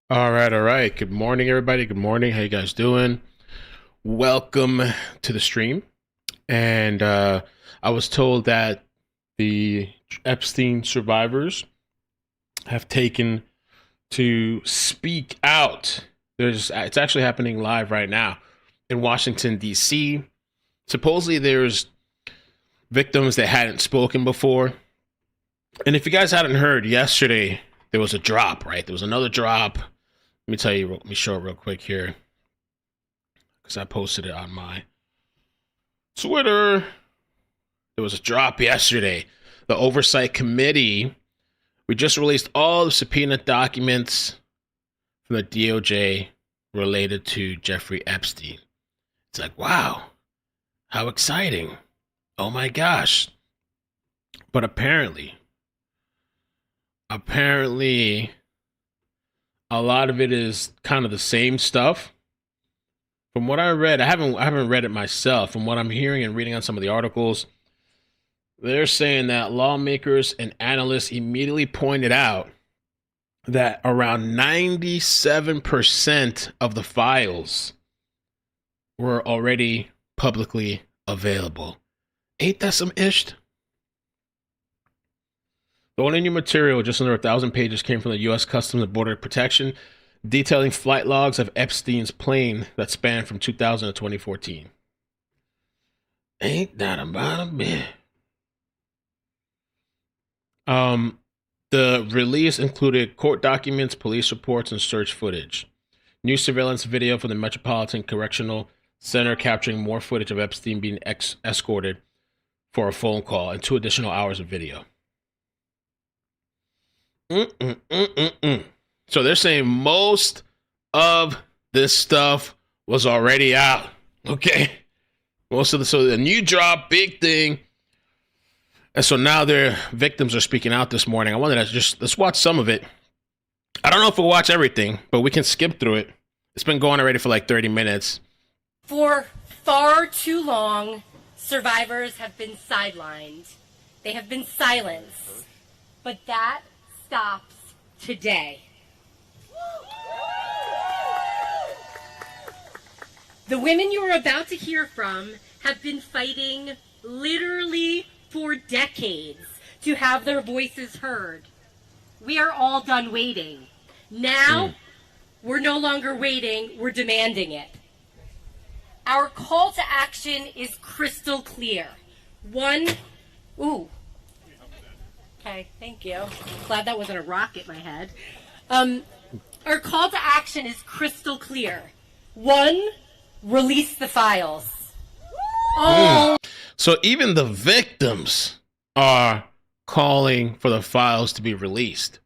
All right, all right. Good morning, everybody. Good morning. How you guys doing? Welcome to the stream. And I was told that the Epstein survivors have taken to speak out. It's actually happening live right now in Washington D.C. Supposedly, there's victims that hadn't spoken before. And if you guys hadn't heard, yesterday there was a drop. Right, there was another drop. Let me tell you. Let me show it real quick here because I posted it on my Twitter. There was a drop yesterday. The Oversight Committee, we just released all the subpoena documents from the DOJ related to Jeffrey Epstein. It's like, wow, how exciting. Oh my gosh. But apparently, a lot of it is kind of the same stuff. From what I read, I haven't read it myself. From what I'm hearing and reading on some of the articles, they're saying that lawmakers and analysts immediately pointed out that around 97% of the files were already publicly available. Ain't that some ish? The only new material, just under 1,000 pages, came from the U.S. Customs and Border Protection, detailing flight logs of Epstein's plane that spanned from 2000 to 2014. Ain't that about a bit? The release included court documents, police reports, and search footage. New surveillance video from the Metropolitan Correctional Center capturing more footage of Epstein being escorted for a phone call, and 2 additional hours of video. So they're saying most of this stuff was already out. Okay. So the new drop, big thing. And so now their victims are speaking out this morning. I wanted to let's watch some of it. I don't know if we'll watch everything, but we can skip through it. It's been going already for like 30 minutes. For far too long, survivors have been sidelined. They have been silenced. But that stops today. The women you are about to hear from have been fighting literally for decades to have their voices heard. We are all done waiting. Now, we're no longer waiting, we're demanding it. Our call to action is crystal clear. Okay, thank you. Glad that wasn't a rock at my head. Our call to action is crystal clear. 1, release the files. So even the victims are calling for the files to be released.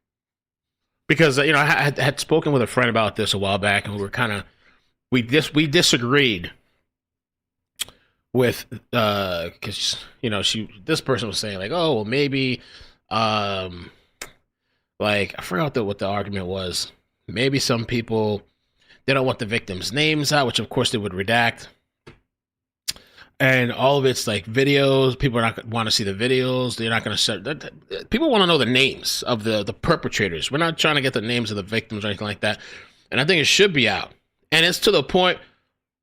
Because, I had spoken with a friend about this a while back, and we disagreed with, because, this person was saying, like, oh, well, maybe, like, I forgot what the argument was. Maybe some people, they don't want the victims' names out, which, of course, they would redact. And all of it's like videos. People are not want to see the videos. They're not going to set. People want to know the names of the perpetrators. We're not trying to get the names of the victims or anything like that. And I think it should be out. And it's to the point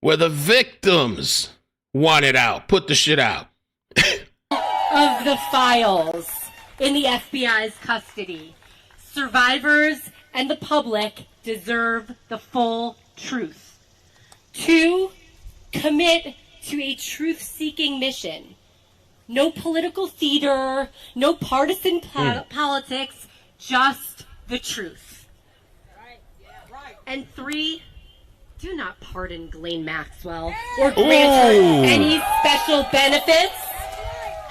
where the victims want it out. Put the shit out. Of the files in the FBI's custody. Survivors and the public deserve the full truth. 2, commit to a truth-seeking mission. No political theater, no partisan politics, just the truth. And 3, do not pardon Ghislaine Maxwell or grant her any special benefits.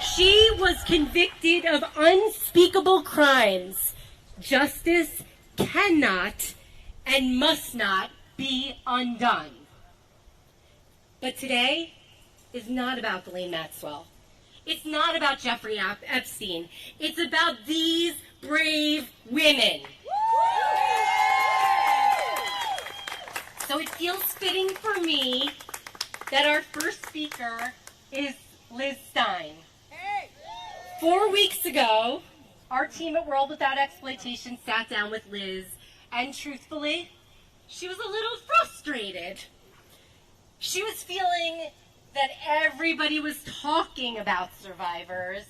She was convicted of unspeakable crimes. Justice cannot and must not be undone. But today is not about Ghislaine Maxwell. It's not about Jeffrey Epstein. It's about these brave women. So it feels fitting for me that our first speaker is Liz Stein. 4 weeks ago, our team at World Without Exploitation sat down with Liz And truthfully, she was a little frustrated. She was feeling that everybody was talking about survivors,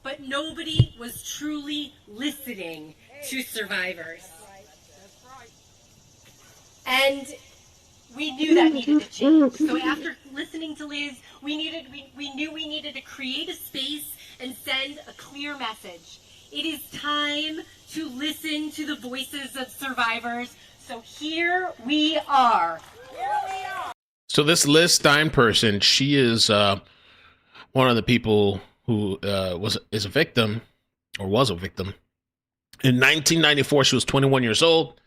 but nobody was truly listening to survivors. And we knew that needed to change. So after listening to Liz, we knew we needed to create a space and send a clear message. It is time to listen to the voices of survivors. So here we are. So this Liz Stein person, she is one of the people who is a victim, or was a victim. In 1994, she was 21 years old.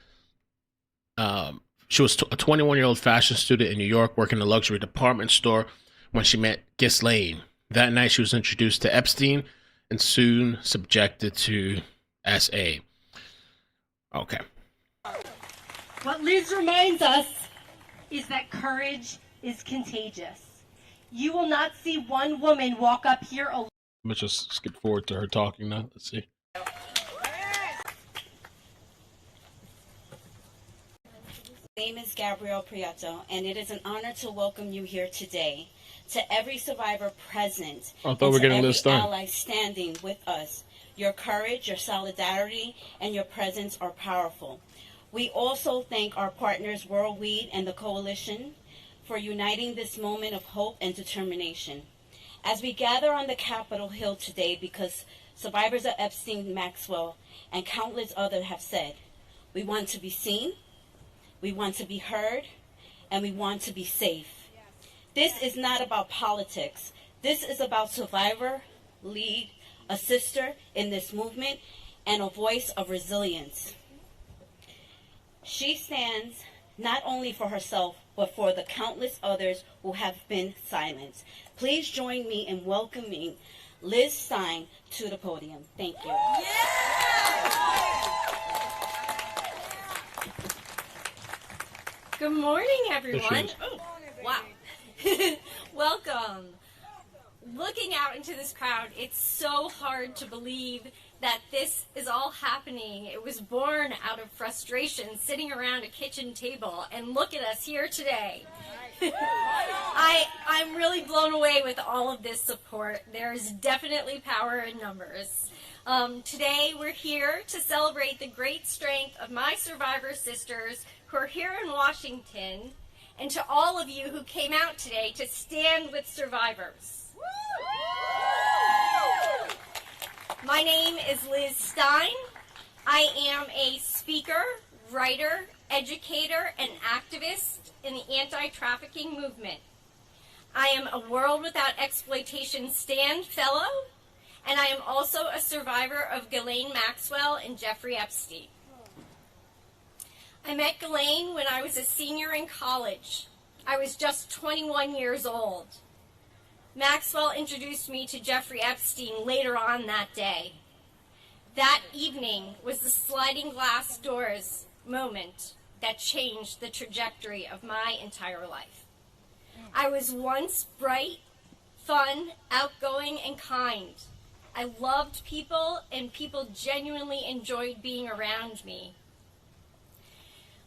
She was a 21-year-old fashion student in New York, working in a luxury department store when she met Ghislaine. That night, she was introduced to Epstein and soon subjected to SA. Okay. What Liz reminds us is that courage is contagious. You will not see one woman walk up here alone. Let's just skip forward to her talking now. Let's see. My name is Gabrielle Prieto, and it is an honor to welcome you here today. To every survivor present, I thought we were getting every Liz Stein. ally standing with us, your courage, your solidarity, and your presence are powerful. We also thank our partners, World Weed and the Coalition, for uniting this moment of hope and determination. As we gather on the Capitol Hill today, because survivors of Epstein-Maxwell and countless others have said, we want to be seen, we want to be heard, and we want to be safe. This is not about politics. This is about survivor, lead, a sister in this movement, and a voice of resilience. She stands not only for herself, but for the countless others who have been silenced. Please join me in welcoming Liz Stein to the podium. Thank you. Good morning, everyone. Oh, wow. Welcome. Looking out into this crowd, it's so hard to believe that this is all happening. It was born out of frustration, sitting around a kitchen table, and look at us here today. I'm really blown away with all of this support. There's definitely power in numbers. Today, we're here to celebrate the great strength of my survivor sisters who are here in Washington, and to all of you who came out today to stand with survivors. My name is Liz Stein. I am a speaker, writer, educator, and activist in the anti-trafficking movement. I am a World Without Exploitation Stand Fellow, and I am also a survivor of Ghislaine Maxwell and Jeffrey Epstein. I met Ghislaine when I was a senior in college. I was just 21 years old. Maxwell introduced me to Jeffrey Epstein later on that day. That evening was the sliding glass doors moment that changed the trajectory of my entire life. I was once bright, fun, outgoing, and kind. I loved people, and people genuinely enjoyed being around me.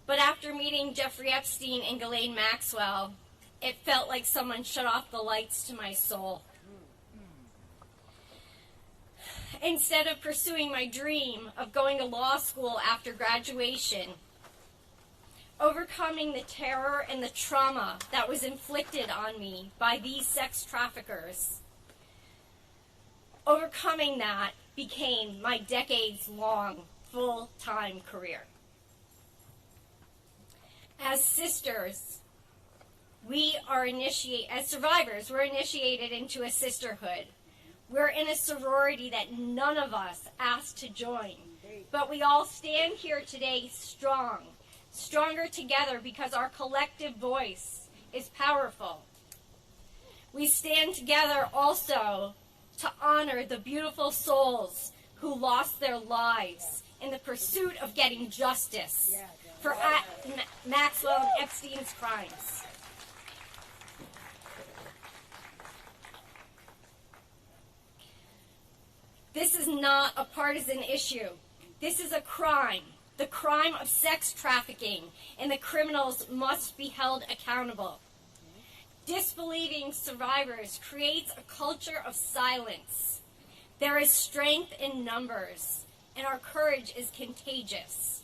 But after meeting Jeffrey Epstein and Ghislaine Maxwell, it felt like someone shut off the lights to my soul. Instead of pursuing my dream of going to law school after graduation, overcoming the terror and the trauma that was inflicted on me by these sex traffickers, overcoming that became my decades-long full-time career. As sisters, as survivors, we're initiated into a sisterhood. We're in a sorority that none of us asked to join, but we all stand here today strong, stronger together because our collective voice is powerful. We stand together also to honor the beautiful souls who lost their lives in the pursuit of getting justice for Maxwell and Epstein's crimes. This is not a partisan issue. This is a crime. the crime of sex trafficking, and the criminals must be held accountable. Disbelieving survivors creates a culture of silence. There is strength in numbers, and our courage is contagious.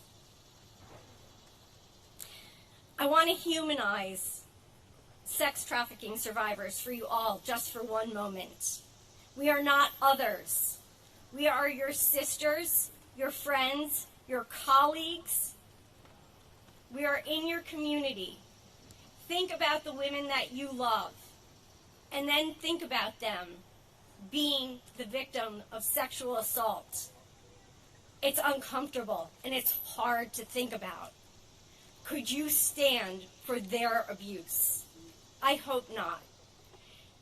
I want to humanize sex trafficking survivors for you all, just for one moment. We are not others. We are your sisters, your friends, your colleagues. We are in your community. Think about the women that you love, and then think about them being the victim of sexual assault. It's uncomfortable, and it's hard to think about. Could you stand for their abuse? I hope not.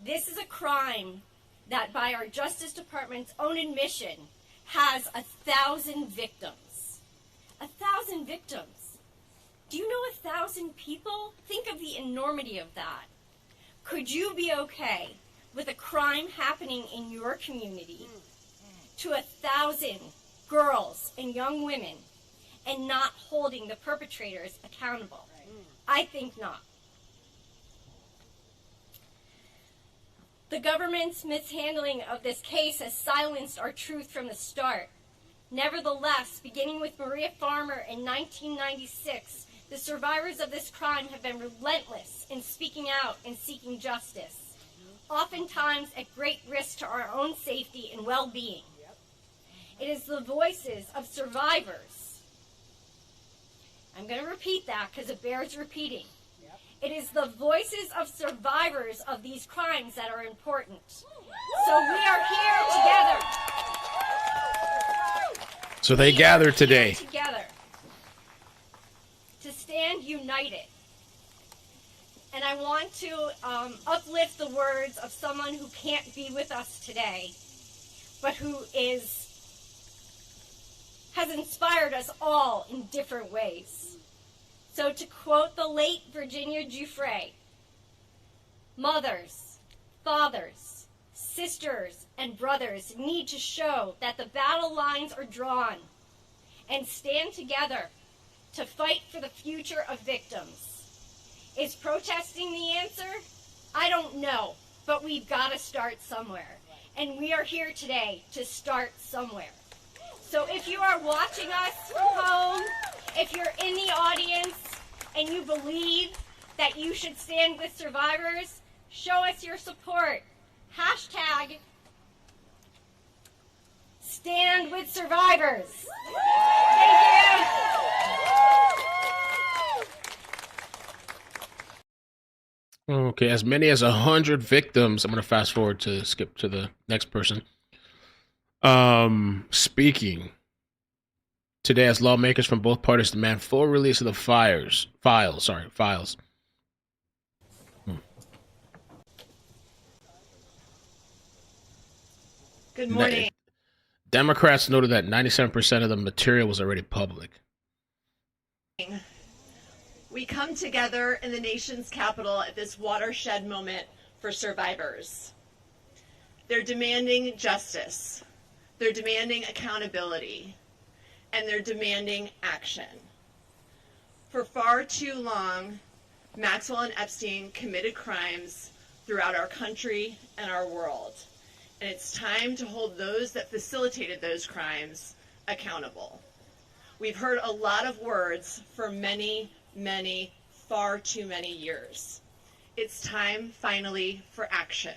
This is a crime that, by our Justice Department's own admission, has 1,000 victims. 1,000 victims. Do you know 1,000 people? Think of the enormity of that. Could you be okay with a crime happening in your community to 1,000 girls and young women and not holding the perpetrators accountable? I think not. The government's mishandling of this case has silenced our truth from the start. Nevertheless, beginning with Maria Farmer in 1996, the survivors of this crime have been relentless in speaking out and seeking justice, oftentimes at great risk to our own safety and well-being. It is the voices of survivors. I'm going to repeat that because it bears repeating. It is the voices of survivors of these crimes that are important. So we are here together. So they gather today. Together to stand united. And I want to uplift the words of someone who can't be with us today, but who has inspired us all in different ways. So to quote the late Virginia Giuffre, mothers, fathers, sisters, and brothers need to show that the battle lines are drawn and stand together to fight for the future of victims. Is protesting the answer? I don't know, but we've got to start somewhere. And we are here today to start somewhere. So if you are watching us from home, if you're in the audience and you believe that you should stand with survivors, show us your support. Hashtag Stand with Survivors. Thank you. Okay, as many as 100 victims. I'm going to fast forward to skip to the next person. Speaking today as lawmakers from both parties demand full release of the files. Good morning. Democrats noted that 97% of the material was already public. We come together in the nation's capital at this watershed moment for survivors. They're demanding justice. They're demanding accountability. And they're demanding action. For far too long, Maxwell and Epstein committed crimes throughout our country and our world. And it's time to hold those that facilitated those crimes accountable. We've heard a lot of words for many, far too many years. It's time, finally, for action.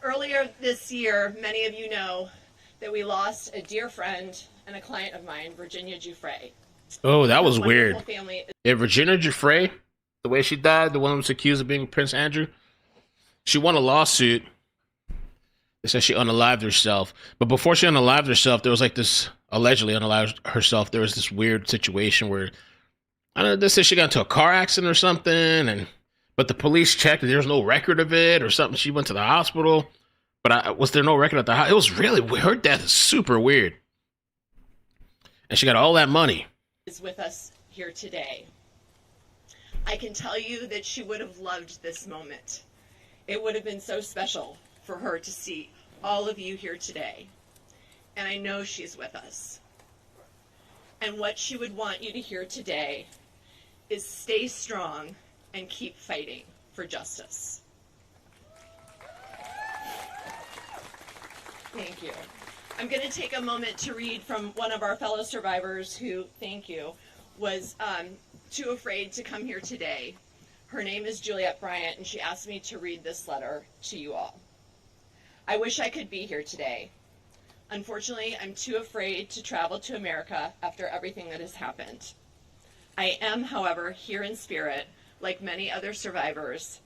Earlier this year, many of you know that we lost a dear friend and a client of mine, Virginia Giuffre. Oh, that was weird. Family. Yeah, Virginia Giuffre, the way she died, the one who was accused of being Prince Andrew, she won a lawsuit. They said she unalived herself. But before she unalived herself, there was like this, allegedly unalived herself, there was this weird situation where, I don't know, they said she got into a car accident or something, but the police checked and there was no record of it or something. She went to the hospital, but was there no record at the hospital? It was really weird. Her death is super weird. And she got all that money. Is with us here today. I can tell you that she would have loved this moment. It would have been so special for her to see all of you here today. And I know she's with us. And what she would want you to hear today is stay strong and keep fighting for justice. Thank you. I'm going to take a moment to read from one of our fellow survivors who, thank you, was too afraid to come here today. Her name is Juliette Bryant, and she asked me to read this letter to you all. I wish I could be here today. Unfortunately, I'm too afraid to travel to America after everything that has happened. I am, however, here in spirit, like many other survivors,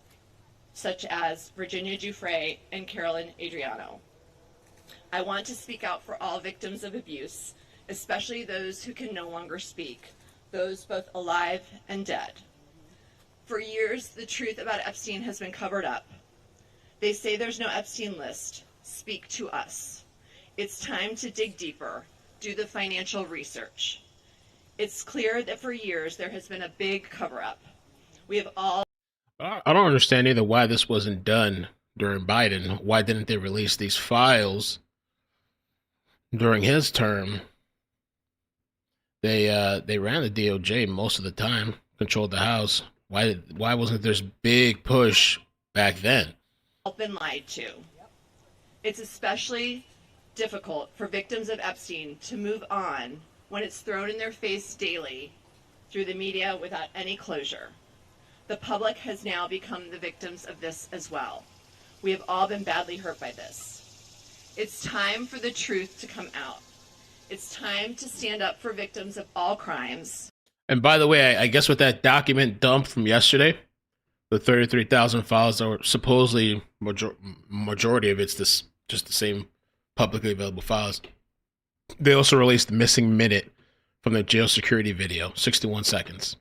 such as Virginia Giuffre and Carolyn Adriano. I want to speak out for all victims of abuse, especially those who can no longer speak, those both alive and dead. For years, the truth about Epstein has been covered up. They say there's no Epstein list. Speak to us. It's time to dig deeper, do the financial research. It's clear that for years there has been a big cover-up. We have all... I don't understand either why this wasn't done during Biden. Why didn't they release these files during his term? They ran the DOJ most of the time, controlled the House. Why wasn't there this big push back then? Been lied to. It's especially difficult for victims of Epstein to move on when it's thrown in their face daily through the media without any closure. The public has now become the victims of this as well. We have all been badly hurt by this. It's time for the truth to come out. It's time to stand up for victims of all crimes. And by the way, I guess with that document dump from yesterday, the 33,000 files are supposedly majority of it's just the same publicly available files. They also released the missing minute from the jail security video, 61 seconds.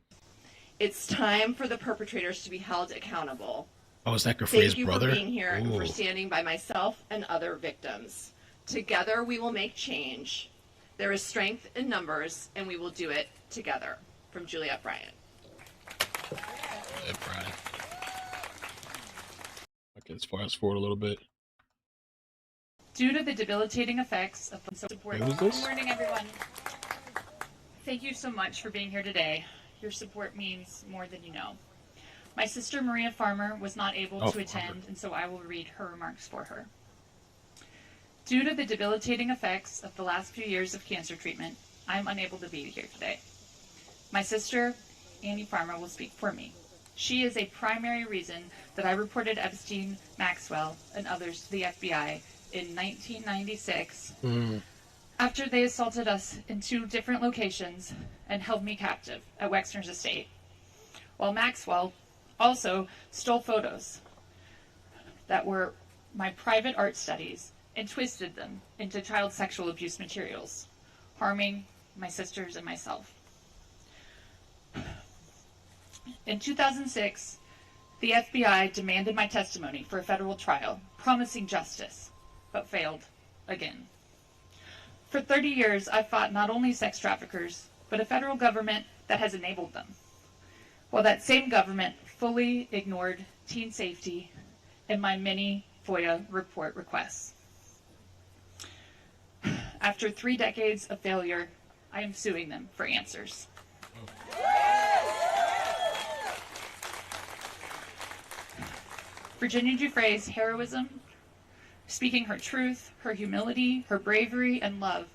It's time for the perpetrators to be held accountable. Oh, is that Giuffre's brother? Thank you for being here and for Ooh. standing by myself and other victims. Together we will make change. There is strength in numbers, and we will do it together. From Juliette Bryant. Yeah, Brian. Okay, let's fast forward a little bit. Due to the debilitating effects of support. Wait, who's this? Good morning, everyone. Thank you so much for being here today. Your support means more than you know. My sister Maria Farmer was not able to attend, and so I will read her remarks for her. Due to the debilitating effects of the last few years of cancer treatment, I am unable to be here today. My sister, Annie Farmer, will speak for me. She is a primary reason that I reported Epstein, Maxwell, and others to the FBI in 1996 after they assaulted us in 2 different locations and held me captive at Wexner's estate, while Maxwell also stole photos that were my private art studies and twisted them into child sexual abuse materials, harming my sisters and myself. In 2006, the FBI demanded my testimony for a federal trial, promising justice, but failed again. For 30 years, I've fought not only sex traffickers, but a federal government that has enabled them, while that same government fully ignored teen safety and my many FOIA report requests. After 3 decades of failure, I am suing them for answers. Virginia Giuffre's heroism, speaking her truth, her humility, her bravery, and love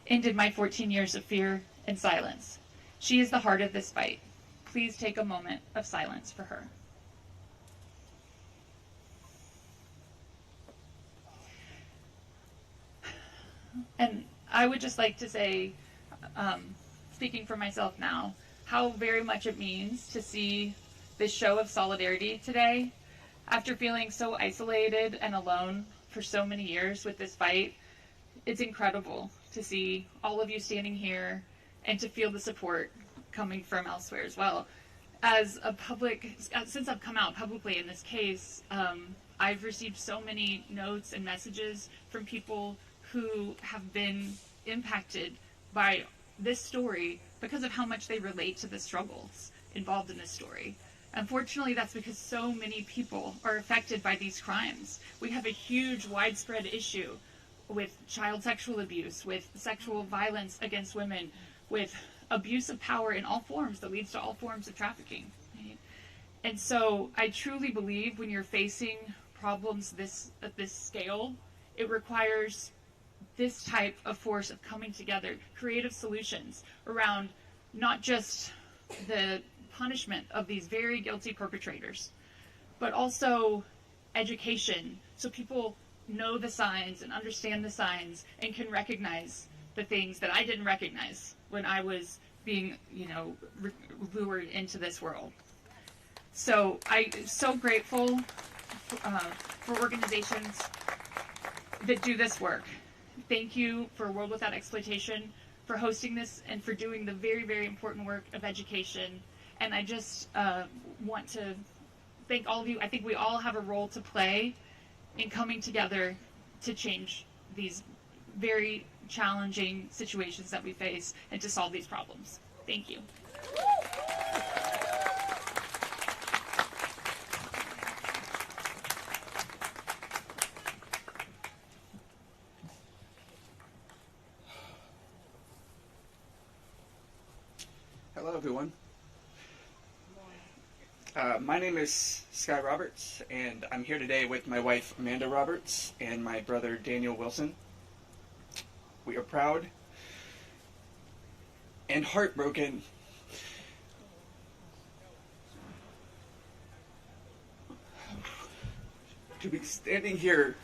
ended my 14 years of fear and silence. She is the heart of this fight. Please take a moment of silence for her. And I would just like to say, speaking for myself now, how very much it means to see this show of solidarity today. After feeling so isolated and alone for so many years with this fight, it's incredible to see all of you standing here and to feel the support coming from elsewhere as well. Since I've come out publicly in this case, I've received so many notes and messages from people who have been impacted by this story because of how much they relate to the struggles involved in this story. Unfortunately, that's because so many people are affected by these crimes. We have a huge, widespread issue with child sexual abuse, with sexual violence against women, with abuse of power in all forms that leads to all forms of trafficking. Right? And so I truly believe when you're facing problems at this scale, it requires this type of force of coming together, creative solutions around not just the punishment of these very guilty perpetrators, but also education, so people know the signs and understand the signs and can recognize the things that I didn't recognize when I was being, lured into this world. So I'm so grateful for organizations that do this work. Thank you for World Without Exploitation for hosting this and for doing the very, very important work of education. And I just want to thank all of you. I think we all have a role to play in coming together to change these very challenging situations that we face and to solve these problems. Thank you. Hello, everyone. My name is Sky Roberts, and I'm here today with my wife, Amanda Roberts, and my brother, Daniel Wilson. We are proud and heartbroken to be standing here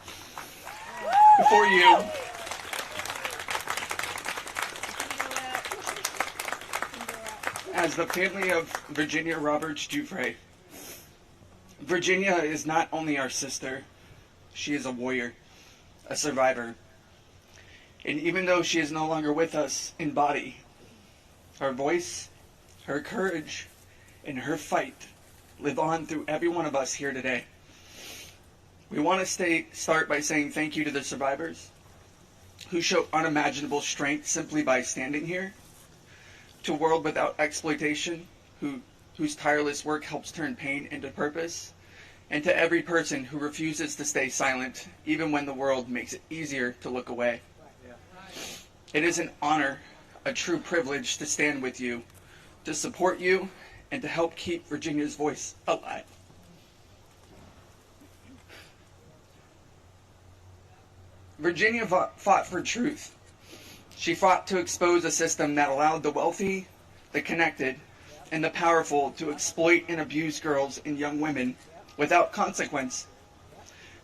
before you as the family of Virginia Roberts Giuffre. Virginia is not only our sister, she is a warrior, a survivor. And even though she is no longer with us in body, her voice, her courage, and her fight live on through every one of us here today. We want to start by saying thank you to the survivors who show unimaginable strength simply by standing here, to World Without Exploitation, whose tireless work helps turn pain into purpose, and to every person who refuses to stay silent, even when the world makes it easier to look away. It is an honor, a true privilege to stand with you, to support you, and to help keep Virginia's voice alive. Virginia fought for truth. She fought to expose a system that allowed the wealthy, the connected, and the powerful to exploit and abuse girls and young women without consequence.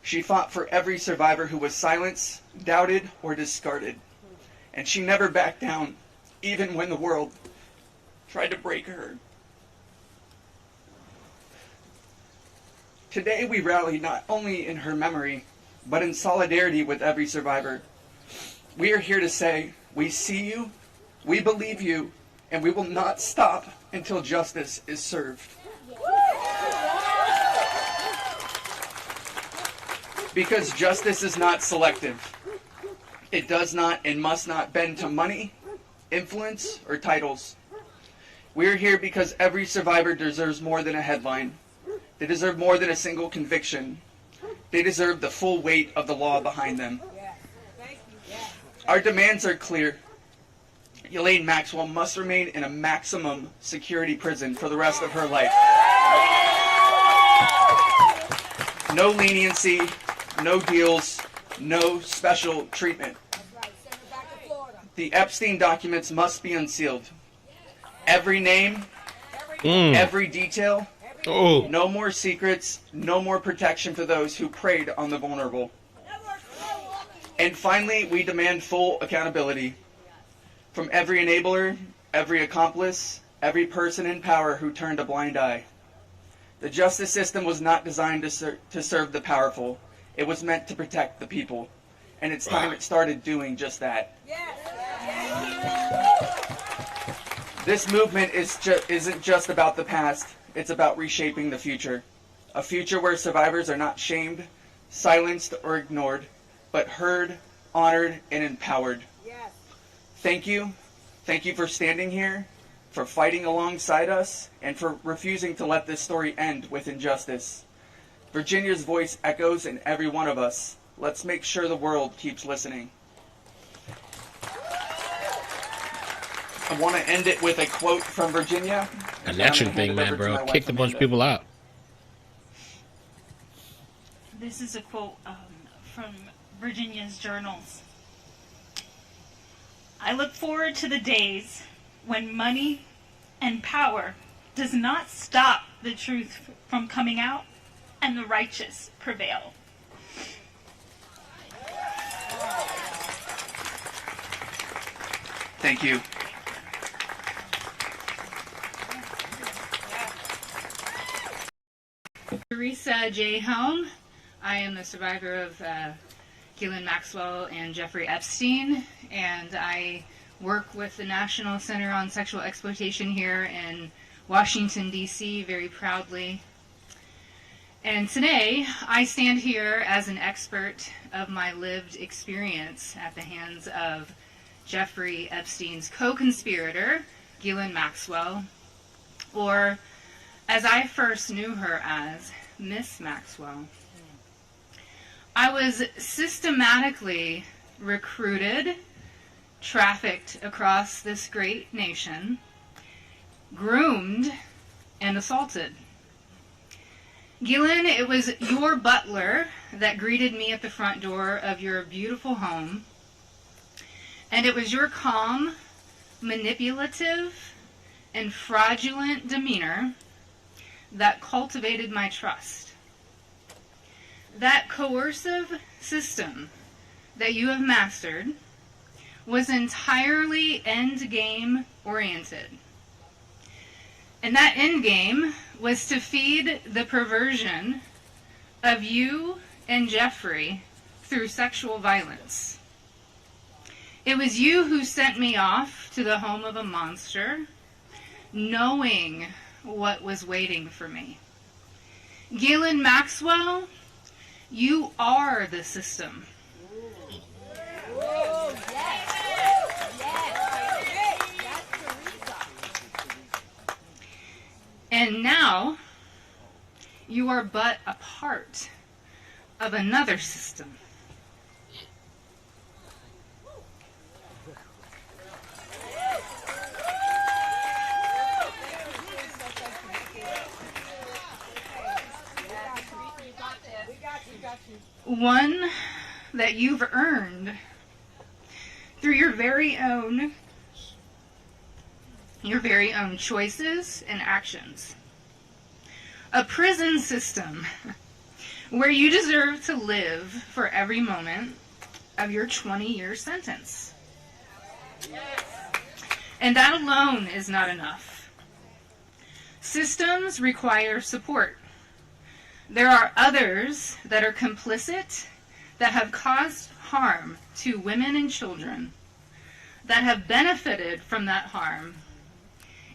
She fought for every survivor who was silenced, doubted, or discarded. And she never backed down, even when the world tried to break her. Today we rally not only in her memory, but in solidarity with every survivor. We are here to say, we see you, we believe you, and we will not stop until justice is served. Because justice is not selective. It does not and must not bend to money, influence, or titles. We are here because every survivor deserves more than a headline. They deserve more than a single conviction. They deserve the full weight of the law behind them. Our demands are clear. Elaine Maxwell must remain in a maximum security prison for the rest of her life. No leniency, no deals, no special treatment. The Epstein documents must be unsealed. Every name, every detail, no more secrets, no more protection for those who preyed on the vulnerable. And finally, we demand full accountability from every enabler, every accomplice, every person in power who turned a blind eye. The justice system was not designed to serve the powerful. It was meant to protect the people. And it's time it started doing just that. This movement isn't just about the past. It's about reshaping the future. A future where survivors are not shamed, silenced, or ignored, but heard, honored, and empowered. Yes. Thank you. Thank you for standing here, for fighting alongside us, and for refusing to let this story end with injustice. Virginia's voice echoes in every one of us. Let's make sure the world keeps listening. I want to end it with a quote from Virginia. An action thing, man, bro. Kicked a bunch of people out. This is a quote from Virginia's journals. I look forward to the days when money and power does not stop the truth from coming out and the righteous prevail. Thank you. Teresa J. Helm. I am the survivor of Ghislaine Maxwell and Jeffrey Epstein, and I work with the National Center on Sexual Exploitation here in Washington, D.C., very proudly. And today, I stand here as an expert of my lived experience at the hands of Jeffrey Epstein's co-conspirator, Ghislaine Maxwell, or as I first knew her as, Miss Maxwell. I was systematically recruited, trafficked across this great nation, groomed, and assaulted. Ghislaine, it was your butler that greeted me at the front door of your beautiful home, and it was your calm, manipulative, and fraudulent demeanor that cultivated my trust. That coercive system that you have mastered was entirely end-game oriented. And that end game was to feed the perversion of you and Jeffrey through sexual violence. It was you who sent me off to the home of a monster, knowing what was waiting for me. Ghislaine Maxwell, you are the system. And now, you are but a part of another system. One that you've earned through your very own choices and actions. A prison system where you deserve to live for every moment of your 20-year sentence. And that alone is not enough. Systems require support. There are others that are complicit, that have caused harm to women and children, that have benefited from that harm,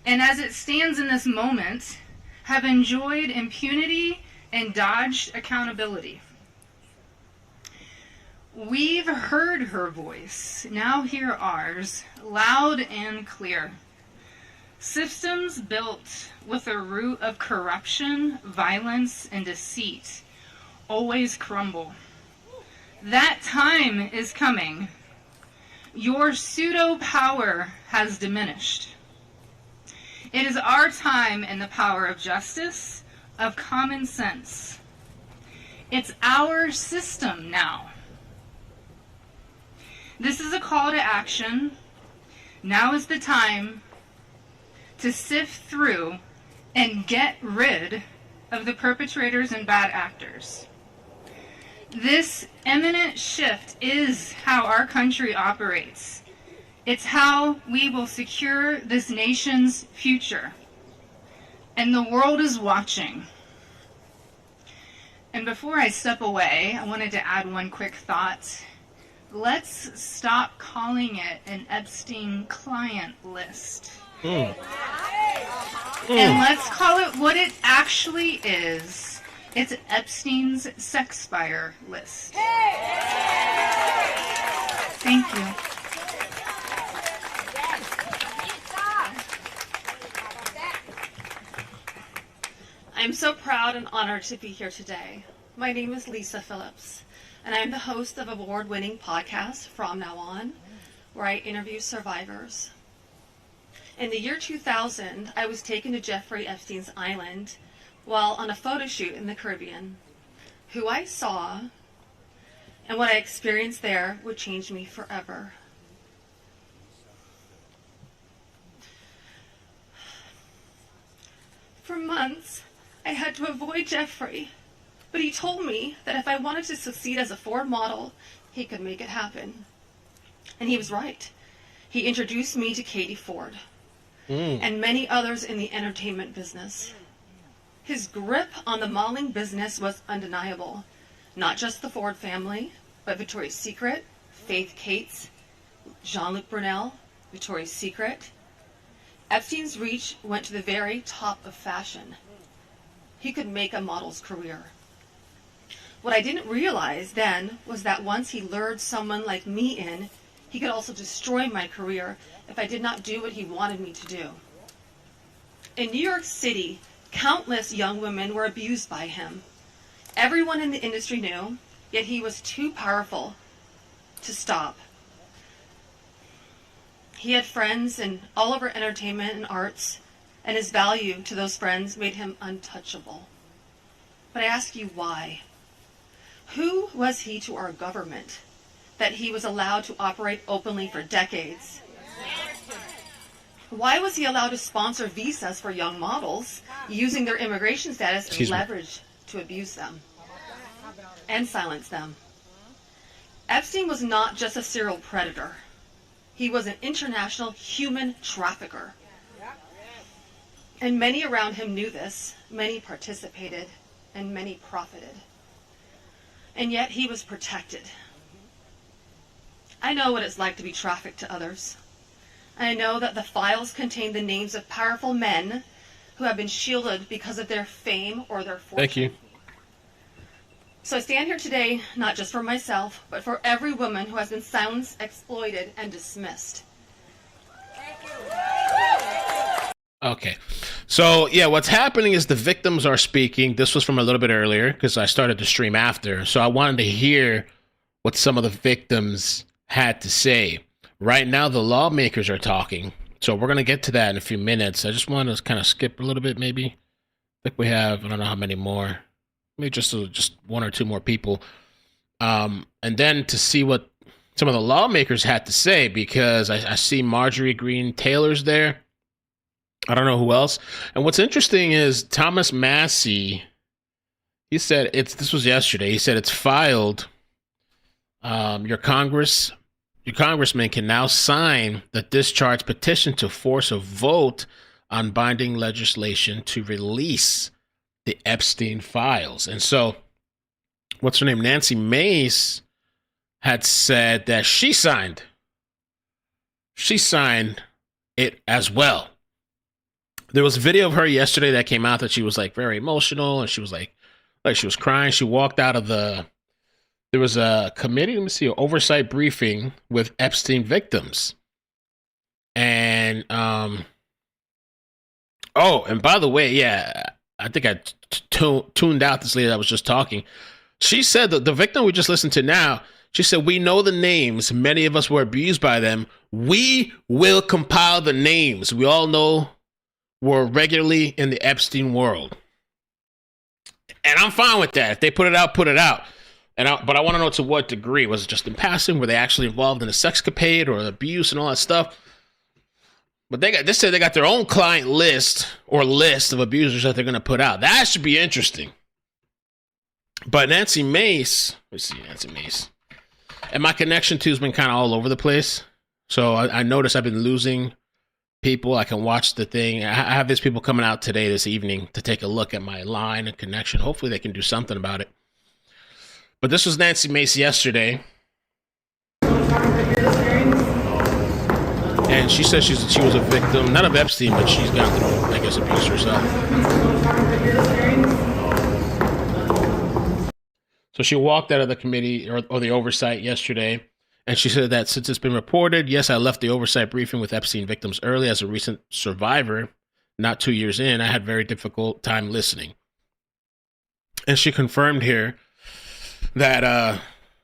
and as it stands in this moment, have enjoyed impunity and dodged accountability. We've heard her voice, now hear ours, loud and clear. Systems built with a root of corruption, violence, and deceit always crumble. That time is coming. Your pseudo-power has diminished. It is our time in the power of justice, of common sense. It's our system now. This is a call to action. Now is the time to sift through and get rid of the perpetrators and bad actors. This imminent shift is how our country operates. It's how we will secure this nation's future. And the world is watching. And before I step away, I wanted to add one quick thought. Let's stop calling it an Epstein client list. And let's call it what it actually is. It's Epstein's sex buyer list. Thank you. I'm so proud and honored to be here today. My name is Lisa Phillips, and I'm the host of award-winning podcast From Now On, where I interview survivors. In the year 2000, I was taken to Jeffrey Epstein's island while on a photo shoot in the Caribbean. Who I saw and what I experienced there would change me forever. For months, I had to avoid Jeffrey, but he told me that if I wanted to succeed as a Ford model, he could make it happen. And he was right. He introduced me to Katie Ford and many others in the entertainment business. His grip on the modeling business was undeniable. Not just the Ford family, but Victoria's Secret, Faith Cates, Jean-Luc Brunel, Victoria's Secret. Epstein's reach went to the very top of fashion. He could make a model's career. What I didn't realize then was that once he lured someone like me in, he could also destroy my career if I did not do what he wanted me to do. In New York City, countless young women were abused by him. Everyone in the industry knew, yet he was too powerful to stop. He had friends in all over entertainment and arts, and his value to those friends made him untouchable. But I ask you why? Who was he to our government that he was allowed to operate openly for decades? Why was he allowed to sponsor visas for young models, using their immigration status as leverage to abuse them and silence them? Epstein was not just a serial predator. He was an international human trafficker. And many around him knew this. Many participated, and many profited. And yet he was protected. I know what it's like to be trafficked to others. I know that the files contain the names of powerful men who have been shielded because of their fame or their fortune. Thank you. So I stand here today, not just for myself, but for every woman who has been silenced, exploited, and dismissed. Okay. So, yeah, what's happening is the victims are speaking. This was from a little bit earlier because I started the stream after. So I wanted to hear what some of the victims had to say. Right now, the lawmakers are talking. So we're going to get to that in a few minutes. I just want to kind of skip a little bit, maybe. I think we have, I don't know how many more. Maybe just one or two more people. And then to see what some of the lawmakers had to say, because I see Marjorie Greene Taylor's there. I don't know who else. And what's interesting is Thomas Massie, he said, this was yesterday, he said it's filed. Your congressman can now sign the discharge petition to force a vote on binding legislation to release the Epstein files. And so, what's her name? Nancy Mace had said that she signed it as well. There was a video of her yesterday that came out that she was like very emotional, and she was like she was crying. She walked out of there was a committee, let me see, an oversight briefing with Epstein victims. And, and by the way, yeah, I think I tuned out this lady that was just talking. She said that the victim we just listened to now, she said, we know the names. Many of us were abused by them. We will compile the names. We all know we're regularly in the Epstein world. And I'm fine with that. If they put it out, put it out. But I want to know to what degree. Was it just in passing? Were they actually involved in a sexcapade or abuse and all that stuff? But they said they got their own client list of abusers that they're going to put out. That should be interesting. But Nancy Mace, let's see, Nancy Mace. And my connection to has been kind of all over the place. So I noticed I've been losing people. I can watch the thing. I have these people coming out today, this evening, to take a look at my line and connection. Hopefully they can do something about it. But this was Nancy Mace yesterday. And she said she was a victim, not of Epstein, but she's gone through, I guess, abuse herself. So she walked out of the committee or the oversight yesterday, and she said that since it's been reported, yes, I left the oversight briefing with Epstein victims early as a recent survivor. Not 2 years in, I had very difficult time listening. And she confirmed here that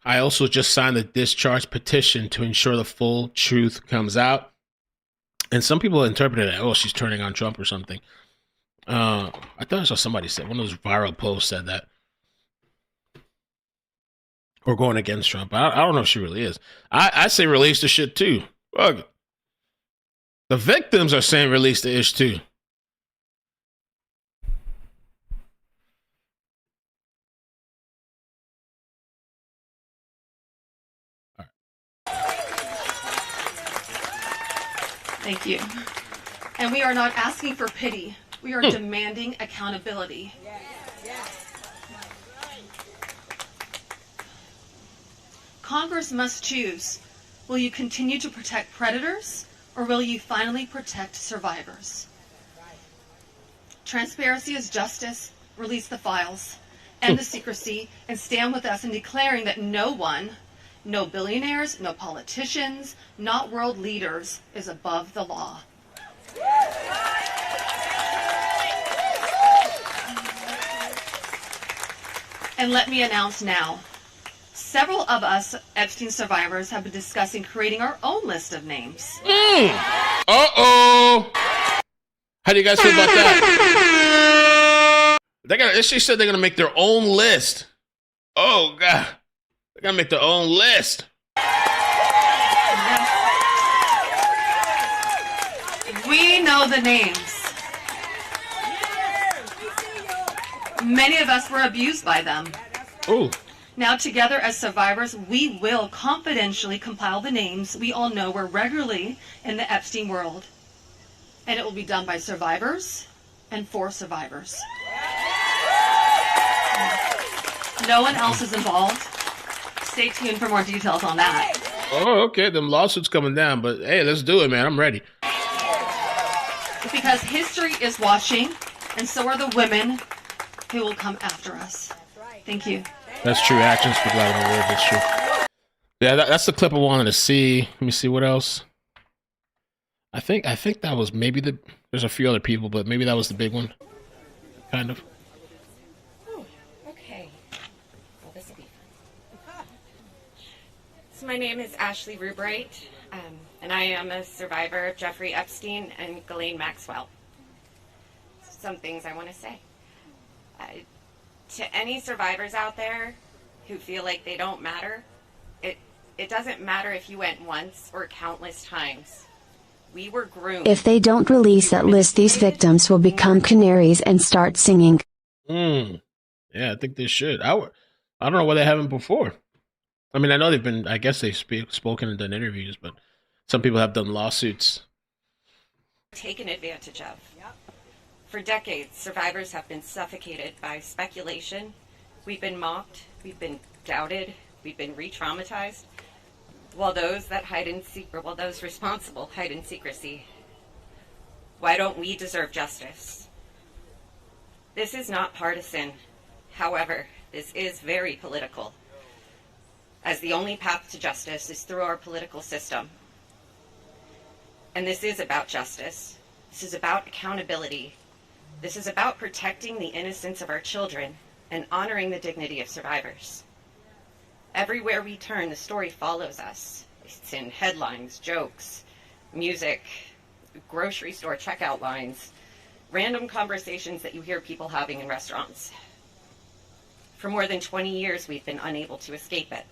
I also just signed the discharge petition to ensure the full truth comes out. And some people interpreted it, oh, she's turning on Trump or something. I thought I saw somebody said, one of those viral posts said that. Or going against Trump. I don't know if she really is. I say release the shit too. Fuck. The victims are saying release the ish too. Thank you. And we are not asking for pity. We are demanding accountability. Congress must choose. Will you continue to protect predators, or will you finally protect survivors? Transparency is justice. Release the files, end the secrecy, and stand with us in declaring that no one, no billionaires, no politicians, not world leaders, is above the law. And let me announce now, several of us Epstein survivors have been discussing creating our own list of names. Uh-oh. How do you guys feel about that? She said they're going to make their own list. Oh, God. They're going to make their own list. We know the names. Many of us were abused by them. Ooh. Now, together as survivors, we will confidentially compile the names we all know were regularly in the Epstein world. And it will be done by survivors and for survivors. No one else is involved. Stay tuned for more details on that. Oh, okay. Them lawsuits coming down, but hey, let's do it, man. I'm ready. Because history is watching, and so are the women who will come after us. Thank you. That's true. Actions speak louder than words. That's true. Yeah, that's the clip I wanted to see. Let me see what else. I think that was maybe there's a few other people, but maybe that was the big one. Kind of. Oh, okay. Well, this will be fun. So my name is Ashley Rubright, and I am a survivor of Jeffrey Epstein and Ghislaine Maxwell. Some things I want to say. To any survivors out there who feel like they don't matter, it doesn't matter if you went once or countless times. We were groomed. If they don't release that list, these victims will become canaries and start singing. Yeah, I think they should. I don't know why they haven't before. I mean, I know they've been, I guess they've spoken and done interviews, but some people have done lawsuits. Taken advantage of. For decades, survivors have been suffocated by speculation. We've been mocked, we've been doubted, we've been re-traumatized, while those responsible hide in secrecy. Why don't we deserve justice? This is not partisan. However, this is very political, as the only path to justice is through our political system. And this is about justice. This is about accountability. This is about protecting the innocence of our children and honoring the dignity of survivors. Everywhere we turn, the story follows us. It's in headlines, jokes, music, grocery store checkout lines, random conversations that you hear people having in restaurants. For more than 20 years, we've been unable to escape it.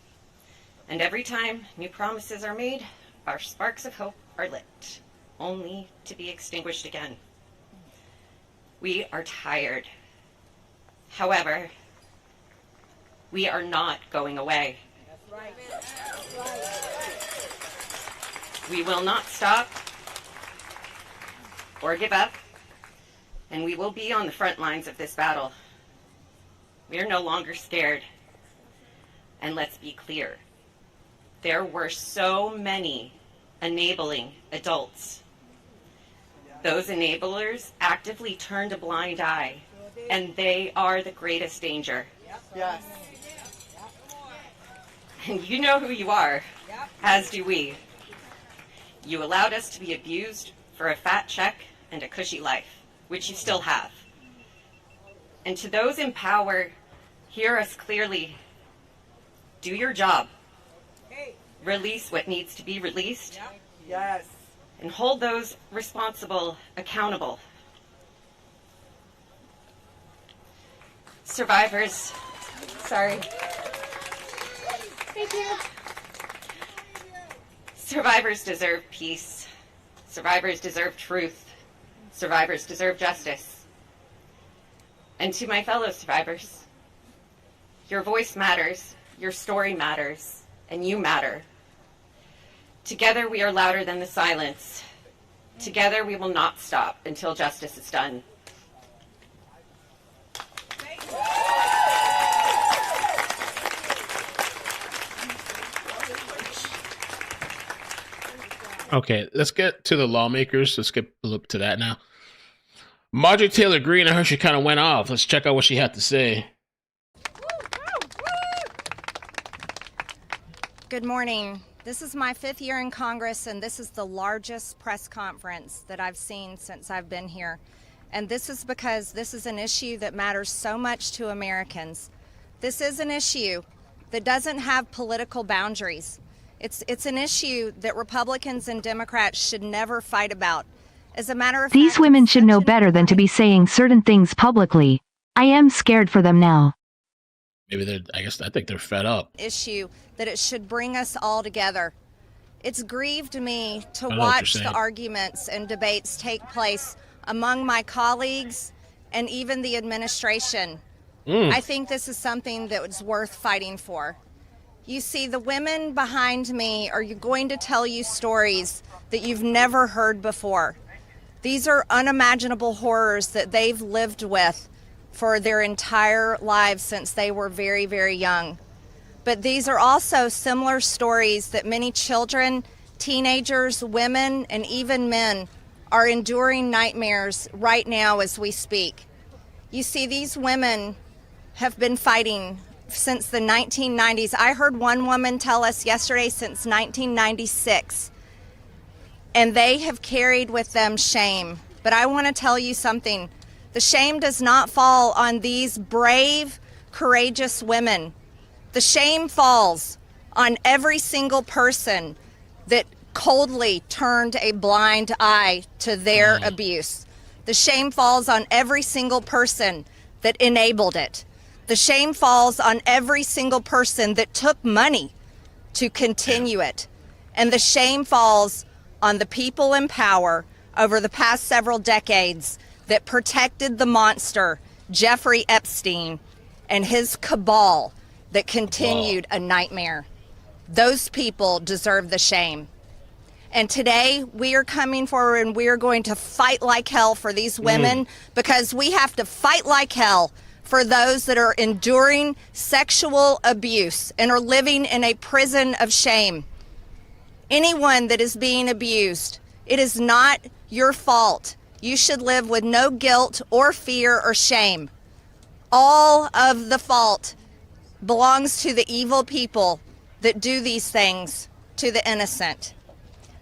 And every time new promises are made, our sparks of hope are lit, only to be extinguished again. We are tired. However, we are not going away. We will not stop or give up, and we will be on the front lines of this battle. We are no longer scared. And let's be clear, there were so many enabling adults. Those enablers actively turned a blind eye, and they are the greatest danger. Yes. And you know who you are, as do we. You allowed us to be abused for a fat check and a cushy life, which you still have. And to those in power, hear us clearly. Do your job. Release what needs to be released. Yes. and hold those responsible accountable. Survivors, sorry. Thank you. Survivors deserve peace. Survivors deserve truth. Survivors deserve justice. And to my fellow survivors, your voice matters, your story matters, and you matter. Together we are louder than the silence. Together we will not stop until justice is done. Okay, let's get to the lawmakers. Let's get a look to that now. Marjorie Taylor Greene, I heard she kind of went off. Let's check out what she had to say. Good morning. This is my 5th year in Congress, and this is the largest press conference that I've seen since I've been here. And this is because this is an issue that matters so much to Americans. This is an issue that doesn't have political boundaries. It's an issue that Republicans and Democrats should never fight about. As a matter of fact, these women should know better than to be saying certain things publicly. I am scared for them now. Maybe I think they're fed up. Issue that it should bring us all together. It's grieved me to watch the arguments and debates take place among my colleagues and even the administration. I think this is something that was worth fighting for. You see, the women behind me are going to tell you stories that you've never heard before. These are unimaginable horrors that they've lived with for their entire lives since they were very, very young. But these are also similar stories that many children, teenagers, women, and even men are enduring nightmares right now as we speak. You see, these women have been fighting since the 1990s. I heard one woman tell us yesterday since 1996. And they have carried with them shame. But I want to tell you something. The shame does not fall on these brave, courageous women. The shame falls on every single person that coldly turned a blind eye to their abuse. The shame falls on every single person that enabled it. The shame falls on every single person that took money to continue it. And the shame falls on the people in power over the past several decades that protected the monster, Jeffrey Epstein, and his cabal that continued a nightmare. Those people deserve the shame. And today we are coming forward and we are going to fight like hell for these women because we have to fight like hell for those that are enduring sexual abuse and are living in a prison of shame. Anyone that is being abused, it is not your fault. You should live with no guilt or fear or shame. All of the fault belongs to the evil people that do these things to the innocent.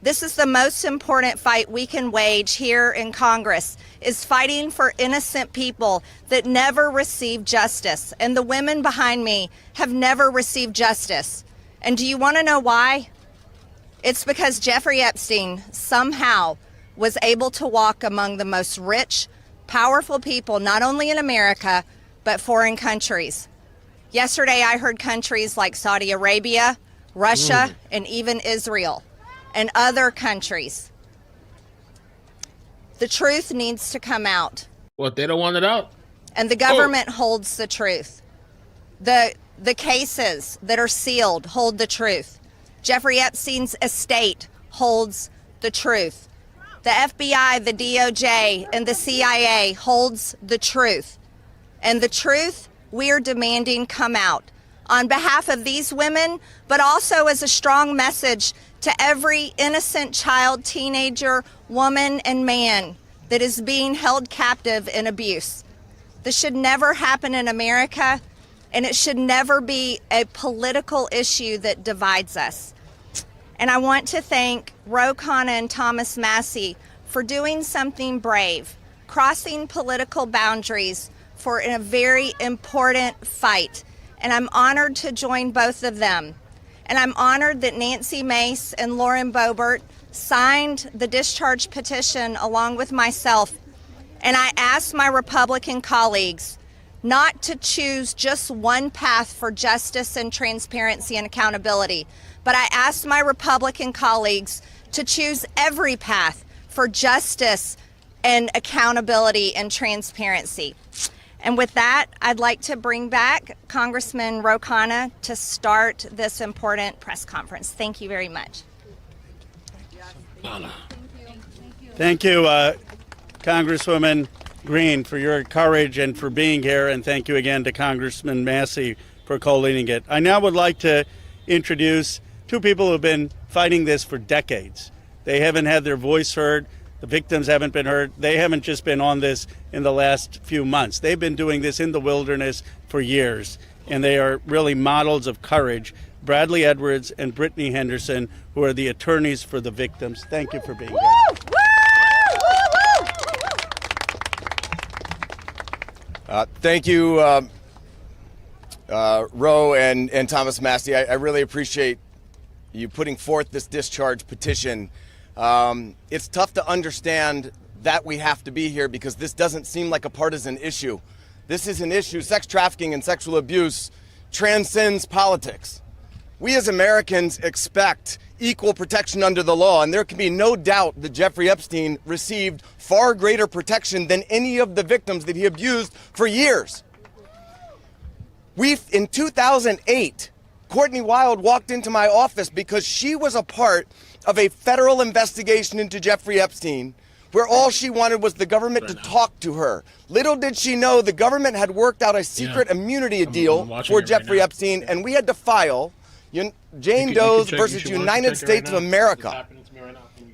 This is the most important fight we can wage here in Congress, is fighting for innocent people that never receive justice. And the women behind me have never received justice. And do you want to know why? It's because Jeffrey Epstein somehow was able to walk among the most rich, powerful people, not only in America, but foreign countries. Yesterday, I heard countries like Saudi Arabia, Russia, and even Israel, and other countries. The truth needs to come out. What, they don't want it out? And the government holds the truth. The cases that are sealed hold the truth. Jeffrey Epstein's estate holds the truth. The FBI, the DOJ, and the CIA holds the truth. And the truth we are demanding come out on behalf of these women, but also as a strong message to every innocent child, teenager, woman, and man that is being held captive in abuse. This should never happen in America, and it should never be a political issue that divides us. And I want to thank Ro Khanna and Thomas Massie for doing something brave, crossing political boundaries for a very important fight. And I'm honored to join both of them. And I'm honored that Nancy Mace and Lauren Boebert signed the discharge petition along with myself, and I asked my Republican colleagues not to choose just one path for justice and transparency and accountability, but I asked my Republican colleagues to choose every path for justice and accountability and transparency. And with that, I'd like to bring back Congressman Ro Khanna to start this important press conference. Thank you very much. Thank you, Congresswoman Green, for your courage and for being here, and thank you again to Congressman Massie for co-leading it. I now would like to introduce two people who have been fighting this for decades. They haven't had their voice heard. The victims haven't been heard. They haven't just been on this in the last few months. They've been doing this in the wilderness for years, and they are really models of courage. Bradley Edwards and Brittany Henderson, who are the attorneys for the victims. Thank you for being here. Thank you, Ro and Thomas Massie. I really appreciate you putting forth this discharge petition. It's tough to understand that we have to be here because this doesn't seem like a partisan issue. This is an issue, sex trafficking and sexual abuse transcends politics. We as Americans expect equal protection under the law, and there can be no doubt that Jeffrey Epstein received far greater protection than any of the victims that he abused for years. In 2008, Courtney Wild walked into my office because she was a part of a federal investigation into Jeffrey Epstein where all she wanted was the government to talk to her. Little did she know the government had worked out a secret immunity deal for Jeffrey Epstein, and we had to file Jane Doe's versus United States of America